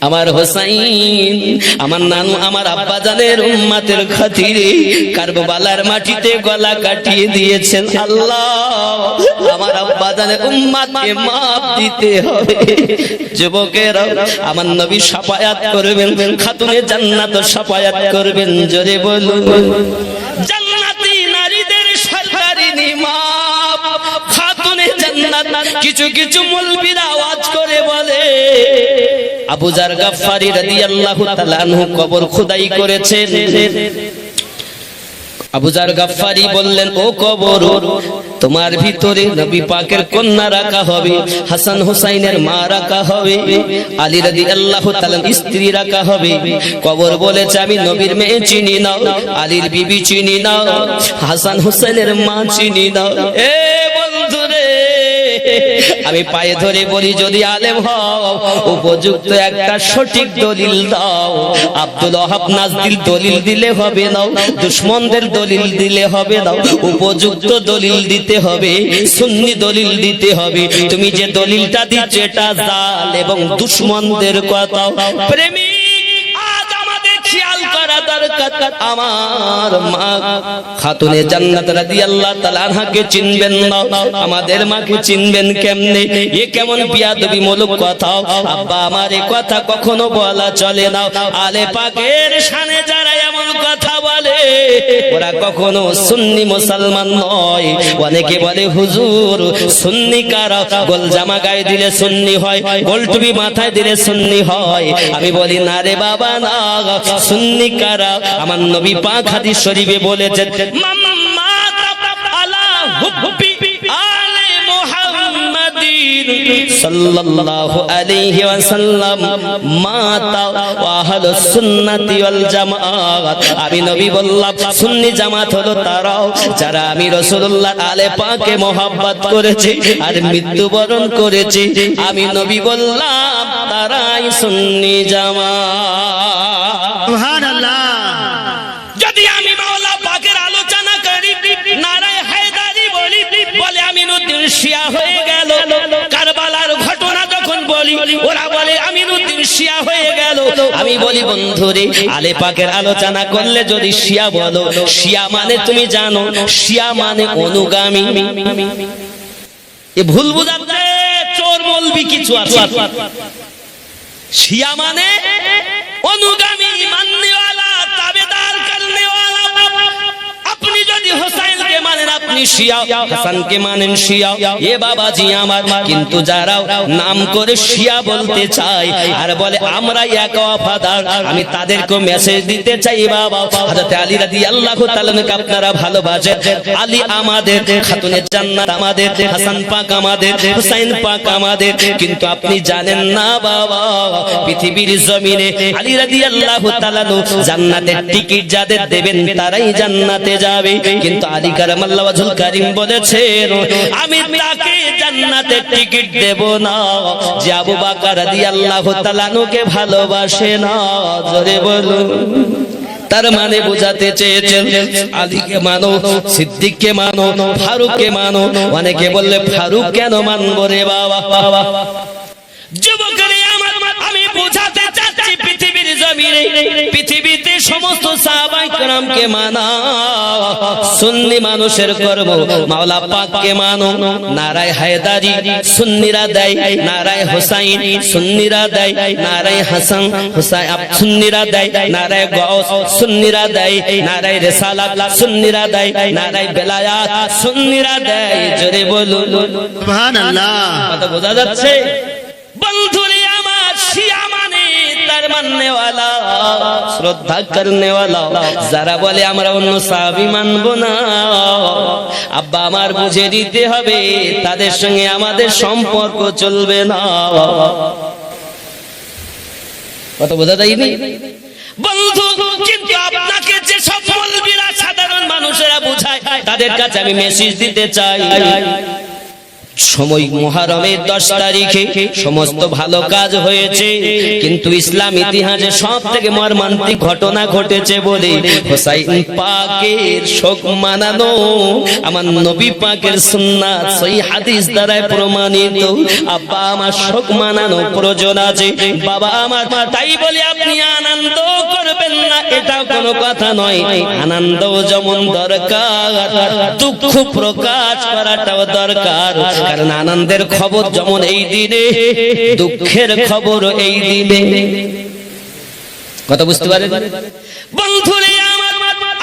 আমার হোসাইন আমার নানু আমার আব্বা জানের উম্মতের খাতিরে কারবালার মাটিতে গলা কাটিয়ে দিয়েছেন। আল্লাহ আমার আব্বা জানের উম্মতকে maaf দিতে হবে। যুবকেরা, আমার নবী শাফায়াত করবেন, খাতুনে জান্নাত শাফায়াত করবেন, জোরে বলুন জান্নাতি নারীদের সরকারি নিমাপ খাতুনে জান্নাত। কিছু কিছু মৌলবীরা আওয়াজ করে বলে, আবু যার গাফফারি রাদিয়াল্লাহু তাআলা আনহু কবর খোদাই করেছেন। আবু যার গাফফারি বললেন, ও কবর, তোমার ভিতরে নবী পাকের কন্যা রাখা হবে, হাসান হুসাইনের মা রাখা হবে, আলী রাদিয়াল্লাহু তাআলা স্ত্রী রাখা হবে। কবর বলেছে, আমি নবীর মেয়ে চিনি না, আলীর বিবি চিনি না, হাসান হুসাইনের মা চিনি না। এ বন্ধুরে, আমি পায়ে ধরে বলি, যদি আলেম হও উপযুক্ত একটা সঠিক দলিল দাও। আব্দুল ওয়াহাব নাজদিল দলিল দিলে হবে না, দুশমনদের দলিল দিলে হবে না, উপযুক্ত দলিল দিতে হবে, সুন্নি দলিল দিতে হবে। তুমি যে দলিলটা দিচ্ছ এটা জাল এবং দুশমনদের কথা। প্রেমিক, আজ আমাদের খেয়াল করা দরকার, আমার মা খাতুনে জান্নাত রাদিয়াল্লাহু তাআলা আনহাকে চিনবেন না, আমাদের মাকে চিনবেন কেমনে? এ কেমন বিয়াদবি মূলক কথা? আব্বা আমার এই কথা কখনো বলা চলে না। আলে পাকের শানে যারা এমন কথা বলে, ওরা কখনো সুন্নি মুসলমান নয়। অনেকে বলে, হুজুর সুন্নি কারা? গোল জামা গায়ে দিলে সুন্নি হয়, গোল টুপি মাথায় দিলে সুন্নি হয়। আমি বলি, না রে বাবা না, সুন্নি কারা? আমার নবী পাক হাদিস শরীফে বলেছেন, সাল্লাল্লাহু আলাইহি ওয়াসাল্লাম মাতা ওয়া আহলুস সুন্নাতি ওয়াল জামাত। আমি নবী বললাম, সুন্নি জামাত হলো তারাও যারা আমি রাসূলুল্লাহ আলে পাকে মহব্বত করেছে আর মৃত্যুবরণ করেছে। আমি নবী বললাম, তারাই সুন্নি জামাত। সুবহানাল্লাহ। যদি আমি মাওলা পাকের আলোচনা করি, নারায়ে হায়দারি বলি, বলে আমিনুদ্দিন শিয়া হয়ে গেল। কারবালার ঘটনা যখন বলি, ওরা বলে আমিনুদ্দিন শিয়া হয়ে গেল। আমি বলি, বন্ধুরে, আলে পাকের আলোচনা করলে যদি শিয়া বলো, শিয়া মানে তুমি জানো, শিয়া মানে অনুগামী। এ ভুল বুঝাতে চোর মৌলবি কিছু আছে। শিয়া মানে অনুগামী, মাননেওয়ালা, তাবেদার করনেওয়ালা। আপনি যদি হোসাইনকে মানেন, আপনি শিয়া, হাসানকে মানেন শিয়া। এ বাবাজি আমার, কিন্তু যারা নাম করে শিয়া বলতে চায় আর বলে আমরা এক ওয়াফাদার, আমি তাদেরকে মেসেজ দিতে চাই বাবা, হযরত আলী রাদিয়াল্লাহু তাআলা কে আপনারা ভালোবাসেন। আলী আমাদের, খাতুনে জান্নাত আমাদের, হাসান পাক আমাদের, হুসাইন পাক আমাদের। কিন্তু আপনি জানেন না বাবা, পৃথিবীর জমিনে আলী রাদিয়াল্লাহু তাআলা জান্নাতের টিকিট যাদের দেবেন তারাই জান্নাতে যাবে। কিন্তু আলী কারামাল্লাহু ওয়াজহুল কারীম বলেছেন, আমি তাকে জান্নাতের টিকিট দেব না যে আবু বকর রাদিয়াল্লাহু তাআলা কে ভালোবাসে না। জোরে বলুন। তার মানে বোঝাতে চেয়েছেন আলীকে মানো, সিদ্দিককে মানো, ফারুককে মানো। অনেকে বললে ফারুক কেন মানবো রে বাবা? যুবকরে আমার, আমি বোঝাতে চাচ্ছি পৃথিবীর জমিনে, পৃথিবীতে সমস্ত সাহাবায়ে কেরামকে মানা সুন্নি মানুষের কর্ম। মাওলা পাককে মানো, নারায়ে হায়দারি সুন্নিরা দেয়, নারায়ে হুসাইন সুন্নিরা দেয়, নারায়ে হাসান হুসাইন সুন্নিরা দেয়, নারায়ে গাউস সুন্নিরা দেয়, নারায়ে রিসালাত সুন্নিরা দেয়, নারায়ে বেলায়াত সুন্নিরা দেয়। জোরে বলুন সুবহানাল্লাহ। কথা বোঝা যাচ্ছে? বন্ধুরে আমার, শিয়া মানে তার মাননেওয়ালা, শ্রদ্ধা করনেওয়ালা। যারা বলে আমরা অন্য সাহাবী মানবো না, আব্বা আমার বুঝে দিতে হবে তাদের সঙ্গে আমাদের সম্পর্ক চলবে না। কথা বোঝা যায়নি বন্ধু? কিন্তু আপনাকে যে সব মৌলবীরা সাধারণ মানুষেরা বুঝায়, তাদের কাছে আমি মেসেজ দিতে চাই, সময় মুহররমের 10 তারিখে সমস্ত ভালো কাজ হয়েছে, কিন্তু ইসলাম ইতিহাসে সবথেকে মর্মান্তিক ঘটনা ঘটেছে বলে হুসাইন পাকের শোক মানানো আমার নবী পাকের সুন্নাত সহিহ হাদিস দ্বারা প্রমাণিত। আব্বা আমার শোক মানানো প্রয়োজন আছে বাবা আমার। তাই বলে আপনি আনন্দ করবেন না এটা কোনো কথা নয়। আনন্দ যেমন দরকার, দুঃখ প্রকাশ করাটাও দরকার। কারণ আনন্দের খবর যেমন এই দিনে, দুঃখের খবর এই দিনে। কথা বুঝতে পারেন বন্ধুরে আমার?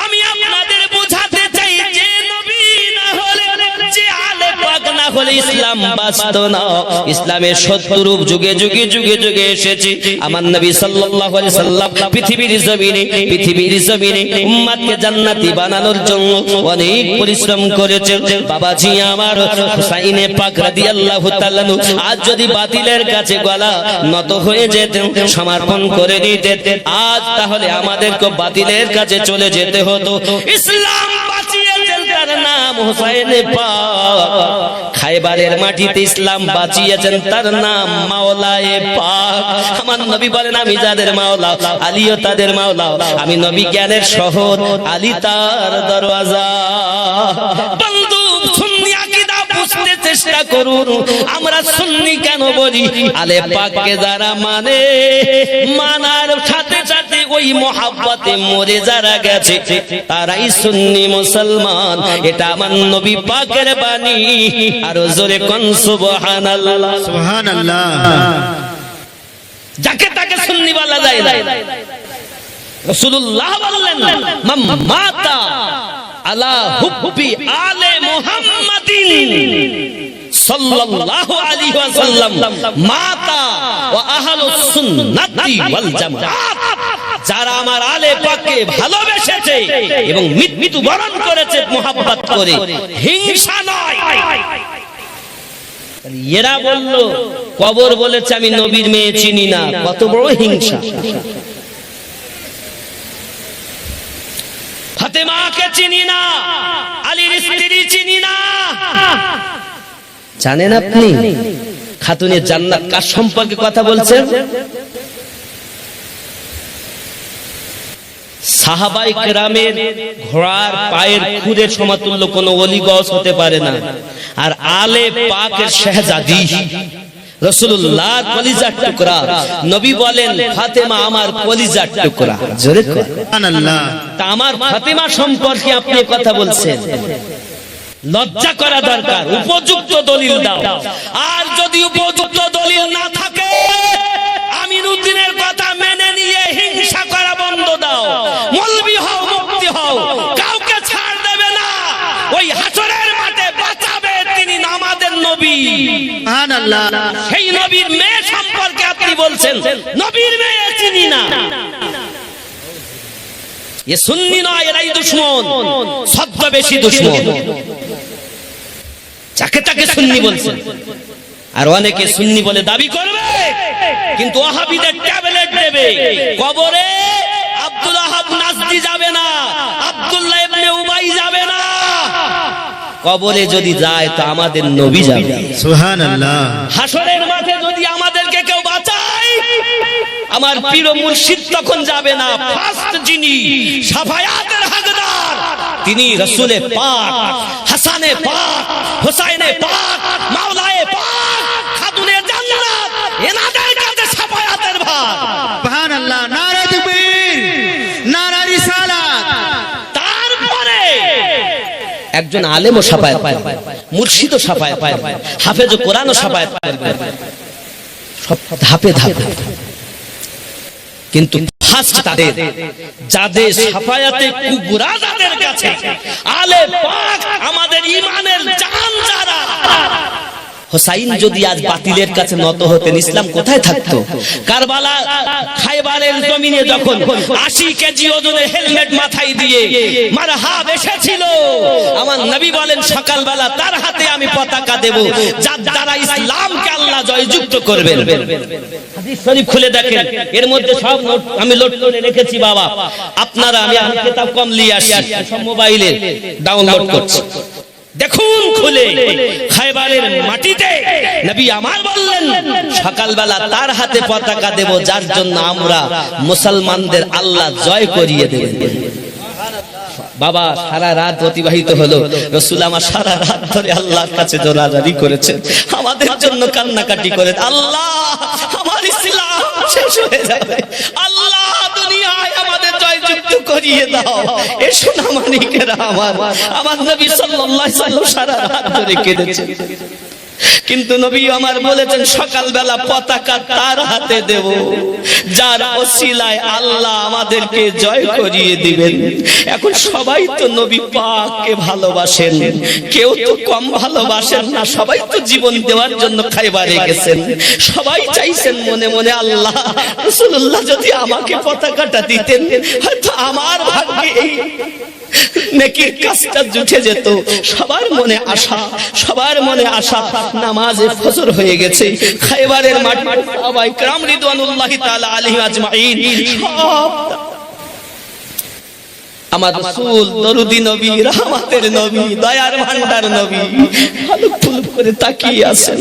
আমি আপনাদের বোঝাতে চাই যে নবী না হলে, যে আলে পাক না হলে ইসলাম বাঁচত না। ইসলামের সত্য রূপ যুগে যুগে যুগে যুগে এসেছে। আমার নবী সাল্লাল্লাহু আলাইহি সাল্লাম পৃথিবীর জমিনে উম্মতকে জান্নাতি বানানোর জন্য অনেক পরিশ্রম করেছেন। বাবাজি আমার, হুসাইনে পাক রাদিয়াল্লাহু তাআলা আজ যদি বাতিলের কাছে গলা নত হয়ে যেতেন, সমর্পণ করে দিতেন, আজ তাহলে আমাদেরকে বাতিলের কাছে চলে যেতে হতো। ইসলাম বাঁচিয়েছেন তার নাম হুসাইনে পাক। খায়বারের মাটিতে ইসলাম বাঁচিয়েছেন তার নাম মাওলায়ে পাক। আমার নবী বলেন, আমি যাদের মাওলা, আলীও তাদের মাওলা। আমি নবী জ্ঞানের শহর, আলী তার দরওয়াজা। বন্ধু, সুন্নি আকীদা বুঝতে চেষ্টা করুন। আমরা সুন্নি কেন বলি? আলে পাককে যারা মানে, মানার সাথে সাথে ওই মহব্বতে মরে যারা গেছে তারাই সুন্নি মুসলমান। এটা আমার নবী পাকের বাণী। আরো জোরে কোন সুবহানাল্লাহ।
সুবহানাল্লাহ।
যাকে তাকে সুন্নি বলা যায় না। রাসূলুল্লাহ বললেন, মান মাতা আলা হুব্বি আলে মুহাম্মাদিন সাল্লাল্লাহু আলাইহি ওয়াসাল্লাম মাতা ওয়া আহলুস সুন্নাতি ওয়াল জামাআত। যারা আমার আলে পাককে ভালোবেসেছে এবং মৃত্যুবরণ করেছে মুহাব্বত করে, হিংসা নয়। এরা বলল, কবর বলেছে আমি নবীর মেয়ে চিনি না। কত বড় হিংসা! ফাতেমাকে চিনি না, আলীর স্ত্রী চিনি না। জানেন আপনি খাতুনে জান্নাত কার সম্পর্কে কথা বলছেন? সাহাবায়ে কেরামের ঘোড়ার পায়ের খুদের সমতুল্য কোন ওলি গস হতে পারে না। আর আলে পাকের শাহজাদি রাসূলুল্লাহর কলিজার টুকরা। নবী বলেন, ফাতেমা আমার কলিজার টুকরা। জোরে সুবহানাল্লাহ। তা আমার ফাতেমা সম্পর্কে আপনি কথা বলছেন, লজ্জা করা দরকার। উপযুক্ত দলিল দাও। আর যদি উপযুক্ত দলিল না থাকে, আমিনুদ্দিনের কথা মেনে নিয়ে হিংসা করা বন্ধ দাও। মৌলবি হও, মুফতি হও, কাউকে ছাড় দেবে না। ওই হাসরের
সুবহানাল্লাহ।
সেই নবীর মেয়ে সম্পর্কে আপনি বলছেন নবীর মেয়ে চিনি না। এ সুন্নি নয়, এরাই দুশমন, ছদ্মবেশী দুশমন। যাকে তাকে সুন্নি বলছেন, আর অনেকে সুন্নি বলে দাবি করবে, কিন্তু ওয়াহাবিদের ট্যাবলেট দেবে। কবরে আব্দুল ওয়াহাব নাজদি যাবে না, আব্দুল্লাহ ইবনে উবাই যাবে না। কবরে যদি যায় তো আমাদের নবী যাবে।
সুবহানাল্লাহ।
হাসরের মাঠে যদি আমাদেরকে কেউ বাঁচায়, আমার প্রিয় মুর্শিদ তখন যাবে না। ফার্স্ট যিনি শাফায়াতের হকদার তিনি রাসূলে পাক, হাসানে পাক, হুসাইনে পাক, মাওলায়ে পাক, খাতুনে জান্নাত, এনাদের কাছে শাফায়াতের ভার।
সুবহানাল্লাহ। নারে তাকবীর, নারে রিসালাত।
তারপরে একজন আলেমও শাফায়াত পায়, মুর্শিদও শাফায়াত পায়, হাফেজ কোরআনও শাফায়াত পায়, সব ধাপে ধাপে। কিন্তু ফার্স্ট তাদের, যাদের শাফায়াতে কুবরা যাদের কাছে, আলে পাক, আমাদের ঈমানের জান যারা। হোসাইন যদি আজ বাতিলের কাছে নত হতেন, ইসলাম কোথায় থাকতো? কারবালা খায়বারের জমিনে যখন 80 কেজি ওজনের হেলমেট মাথায় দিয়ে মারহাব এসেছিল, আমার নবী বলেন সকালবেলা তার হাতে আমি পতাকা দেব, যার দ্বারা ইসলামকে আল্লাহ জয়যুক্ত করবেন। হাদিস শরীফ খুলে দেখেন, এর মধ্যে সব নোট আমি লোড করে রেখেছি বাবা। আপনারা, আমি কিতাব কম নিয়ে আসি, সব মোবাইলে ডাউনলোড করছি, দেখুন খুলে। খায়বারের মাটিতে নবী আমার বললেন সকালবেলা তার হাতে পতাকা দেব, যার জন্য আমরা মুসলমানদের আল্লাহ জয় করিয়ে দেবেন। বাবা সারা রাত অতিবাহিত হলো, রাসূল আমার সারা রাত ধরে আল্লাহর কাছে দোলাজারি করেছেন, আমাদের জন্য কান্নাকাটি করে, আল্লাহ আমার ইসলাম শেষ হয়ে যাবে, আল্লাহ দুনিয়ায় আমাদের জয়যুক্ত করিয়ে দাও। এ সোনা মানিকেরা আমার নবী সাল্লাল্লাহু আলাইহি ওয়াসাল্লাম সারা রাত ধরে কেঁদেছেন। কিন্তু নবী আমার বলেছেন সকালবেলা পতাকা তার হাতে দেব, যার ওসিলায় আল্লাহ আমাদেরকে জয় করিয়ে দিবেন। এখন সবাই তো নবী পাককে ভালোবাসেন, কেউ তো কম ভালোবাসেন না, সবাই তো জীবন দেওয়ার জন্য খায়বারে গেছেন। সবাই চাইছেন মনে মনে, আল্লাহ রাসূলুল্লাহ যদি আমাকে পতাকাটা দিতেন, হয়তো আমার ভাগ্যে এই নেকির কাজটা জুটে যেত। সবার মনে আশা, সবার মনে আশা। নামাজে ফজর হয়ে গেছে, খায়বারের মাঠে সাহাবায়ে কেরাম রিদওয়ানুল্লাহি তাআলা আলাইহিম আজমাইন, আমার রাসূল দরুদি নবী, রহমতের নবী, দয়ার ভান্ডার নবী হালুক ফুলুক করে তাকিয়ে আছেন।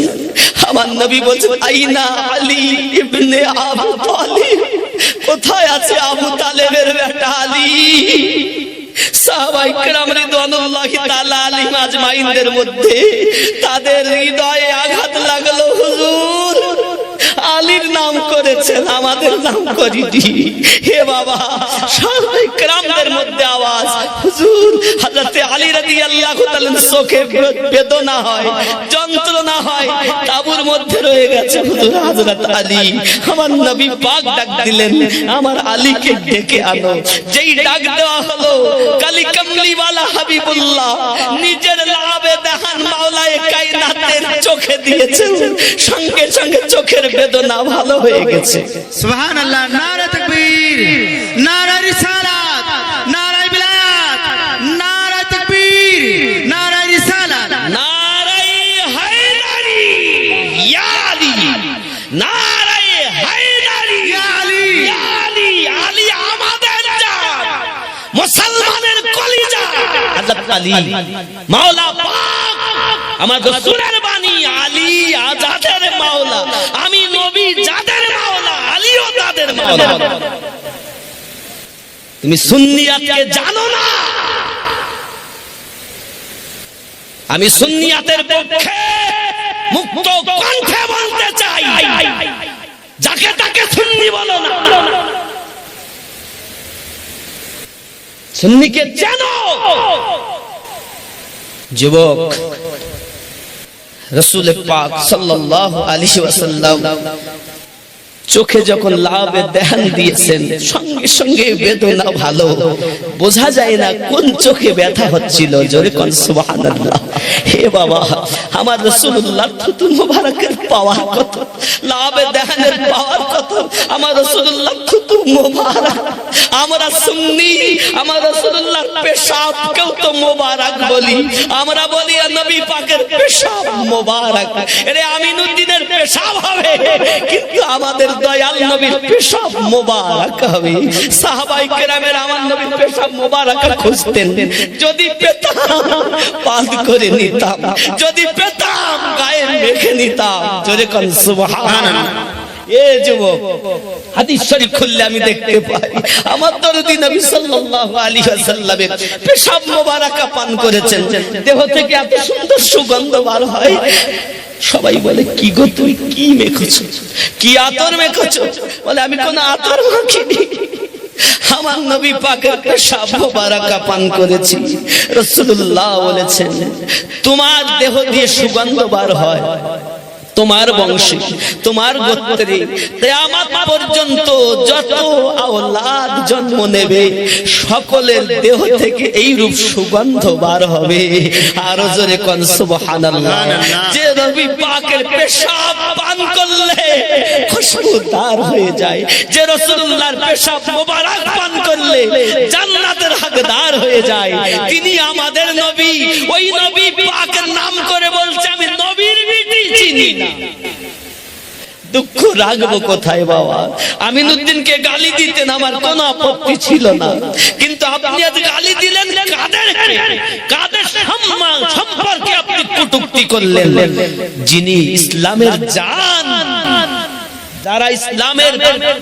আমার নবী বলেন, আইনা আলী ইবনে আবু তালিব, কোথায় আছে আবু তালেবের বেটা আলী? সাহাবায়ে কেরাম রিদওয়ানুল্লাহি তাআলা আলাইহিম আজমাইনদের মধ্যে তাদের হৃদয়ে আঘাত লাগলো, হুজুর আলীর নাম করেছেন, আমাদের নাম করিনি। হে বাবা, সাহাবায়ে কেরামদের মধ্যে আওয়াজ, হুজুর হযরতে আলী রাদিয়াল্লাহু তাআলা চোখে বেদনা হয়, যন্ত্রণা হয়, তাবুর মধ্যে রয়ে গেছে, হুজুর হযরত আলী। আমার নবী পাক ডাক দিলেন, আমার আলীকে ডেকে আনো। যেই ডাক দেওয়া হলো, কালি কামলি ওয়ালা হাবিবুল্লাহ নিজের লাভে দেখান মাওলায়ে কায়নাতের চোখে দিয়েছেন, সঙ্গে সঙ্গে চোখের বেদনা ভালো হয়ে গেছে।
সুবহানাল্লাহ। নারে তাকবীর, নারে রিসালাত, নারে বিলায়াত, নারে তাকবীর, নারে রিসালাত,
নারে হায়দারি ইয়া আলী, নারে হায়দারি ইয়া আলী, ইয়া আলী, আলী আমাদের জান, মুসলমানের কলিজা হযরত আলী মাওলা পাক, আমার রাসূলের বাণী, আলী আজাদের মাওলা, আমি নবী যাদের মাওলা, আলীও তাদের মাওলা। তুমি সুন্নিয়াতকে জানো না? আমি সুন্নিয়াতের পক্ষে মুক্ত কণ্ঠে বলতে চাই, যাকে তাকে সুন্নি বলো না, সুন্নিকে জানো। যুবক, রাসূল পাক সাল্লাল্লাহু আলাইহি ওয়াসাল্লাম চোখে যখন লাভে ধ্যান দিয়েছেন সঙ্গে সঙ্গে বেদনা ভালো বোঝা যায় না কোন চোখে ব্যথা হচ্ছিল। জোরে কোন সুবহানাল্লাহ। হে বাবা, আমার রাসূলুল্লাহ থুতু মোবারকের পাওয়ার কত, লাভে ধ্যানের পাওয়ার কত, আমার রাসূলুল্লাহ থুতু মোবারক। আমরা সুন্নি, আমার রাসূলুল্লাহ পেশাবকেও তো মোবারক বলি। আমরা বলি নবী পাকের পেশাব মোবারক। আরে আমিনুদ্দিনের পেশাব হবে, কিন্তু আমাদের দয়াল নবীর পেশাব মোবারক হবে। সাহাবায়ে কেরামের আমার নবীর পেশাব মোবারক খুঁজতেন, যদি পেতাম পান করে নিতাম, যদি পেতাম গায়ে মেখে নিতাম। জোরে কোন সুবহানাল্লাহ। এ যুবক, হাদিস শরীফ খুললে আমি দেখতে পাই আমার দরদি নবী সাল্লাল্লাহু আলাইহি ওয়াসাল্লামের পেশাব মোবারক পান করেছেন। দেহ থেকে এত সুন্দর সুগন্ধ বার হয়। সবাই বলে কি গো তুই কি মেখেছো, কি আতর মেখেছো? বলে আমি কোন আতর মাখিনি, আমার নবী পাকের পেশাব মোবারক পান করেছি। রাসূলুল্লাহ বলেছেন তোমার দেহ দিয়ে সুগন্ধ বার হয়, তোমার বংশে, তোমার গোত্রে কিয়ামত পর্যন্ত যত আওলাদ জন্ম নেবে সকলের দেহ থেকে এই রূপ সুগন্ধ বার হবে। আর জোরে কোন সুবহানাল্লাহ। যে নবী পাকের পেশাব পান করলে খুশবুদার হয়ে যায়, যে রাসূলুল্লাহর পেশাব মোবারক পান করলে জান্নাতের হকদার হয়ে যায়, তিনি আমাদের নবী। ওই নবী পাকের নাম করে বলছে আমি নবীর বিটি চিনি না। দুঃখ রাখবো কোথায় বাবা? আমিনুদ্দিনকে গালি দিতেন, আমার কোনো আপত্তি ছিল না, কিন্তু আপনি আজ গালি দিলেন কাদের সম্পর্কে আপনি কটূক্তি করলেন। যিনি ইসলামের জান, যারা ইসলামের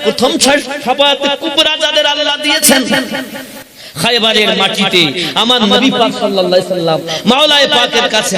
প্রথম শাফাআতে কুবরা যাদের আল্লাহ দিয়েছেন, খায়বারের মাটিতে আমার নবী পাক সাল্লাল্লাহু আলাইহি ওয়াসাল্লাম মাওলায়ে পাকের কাছে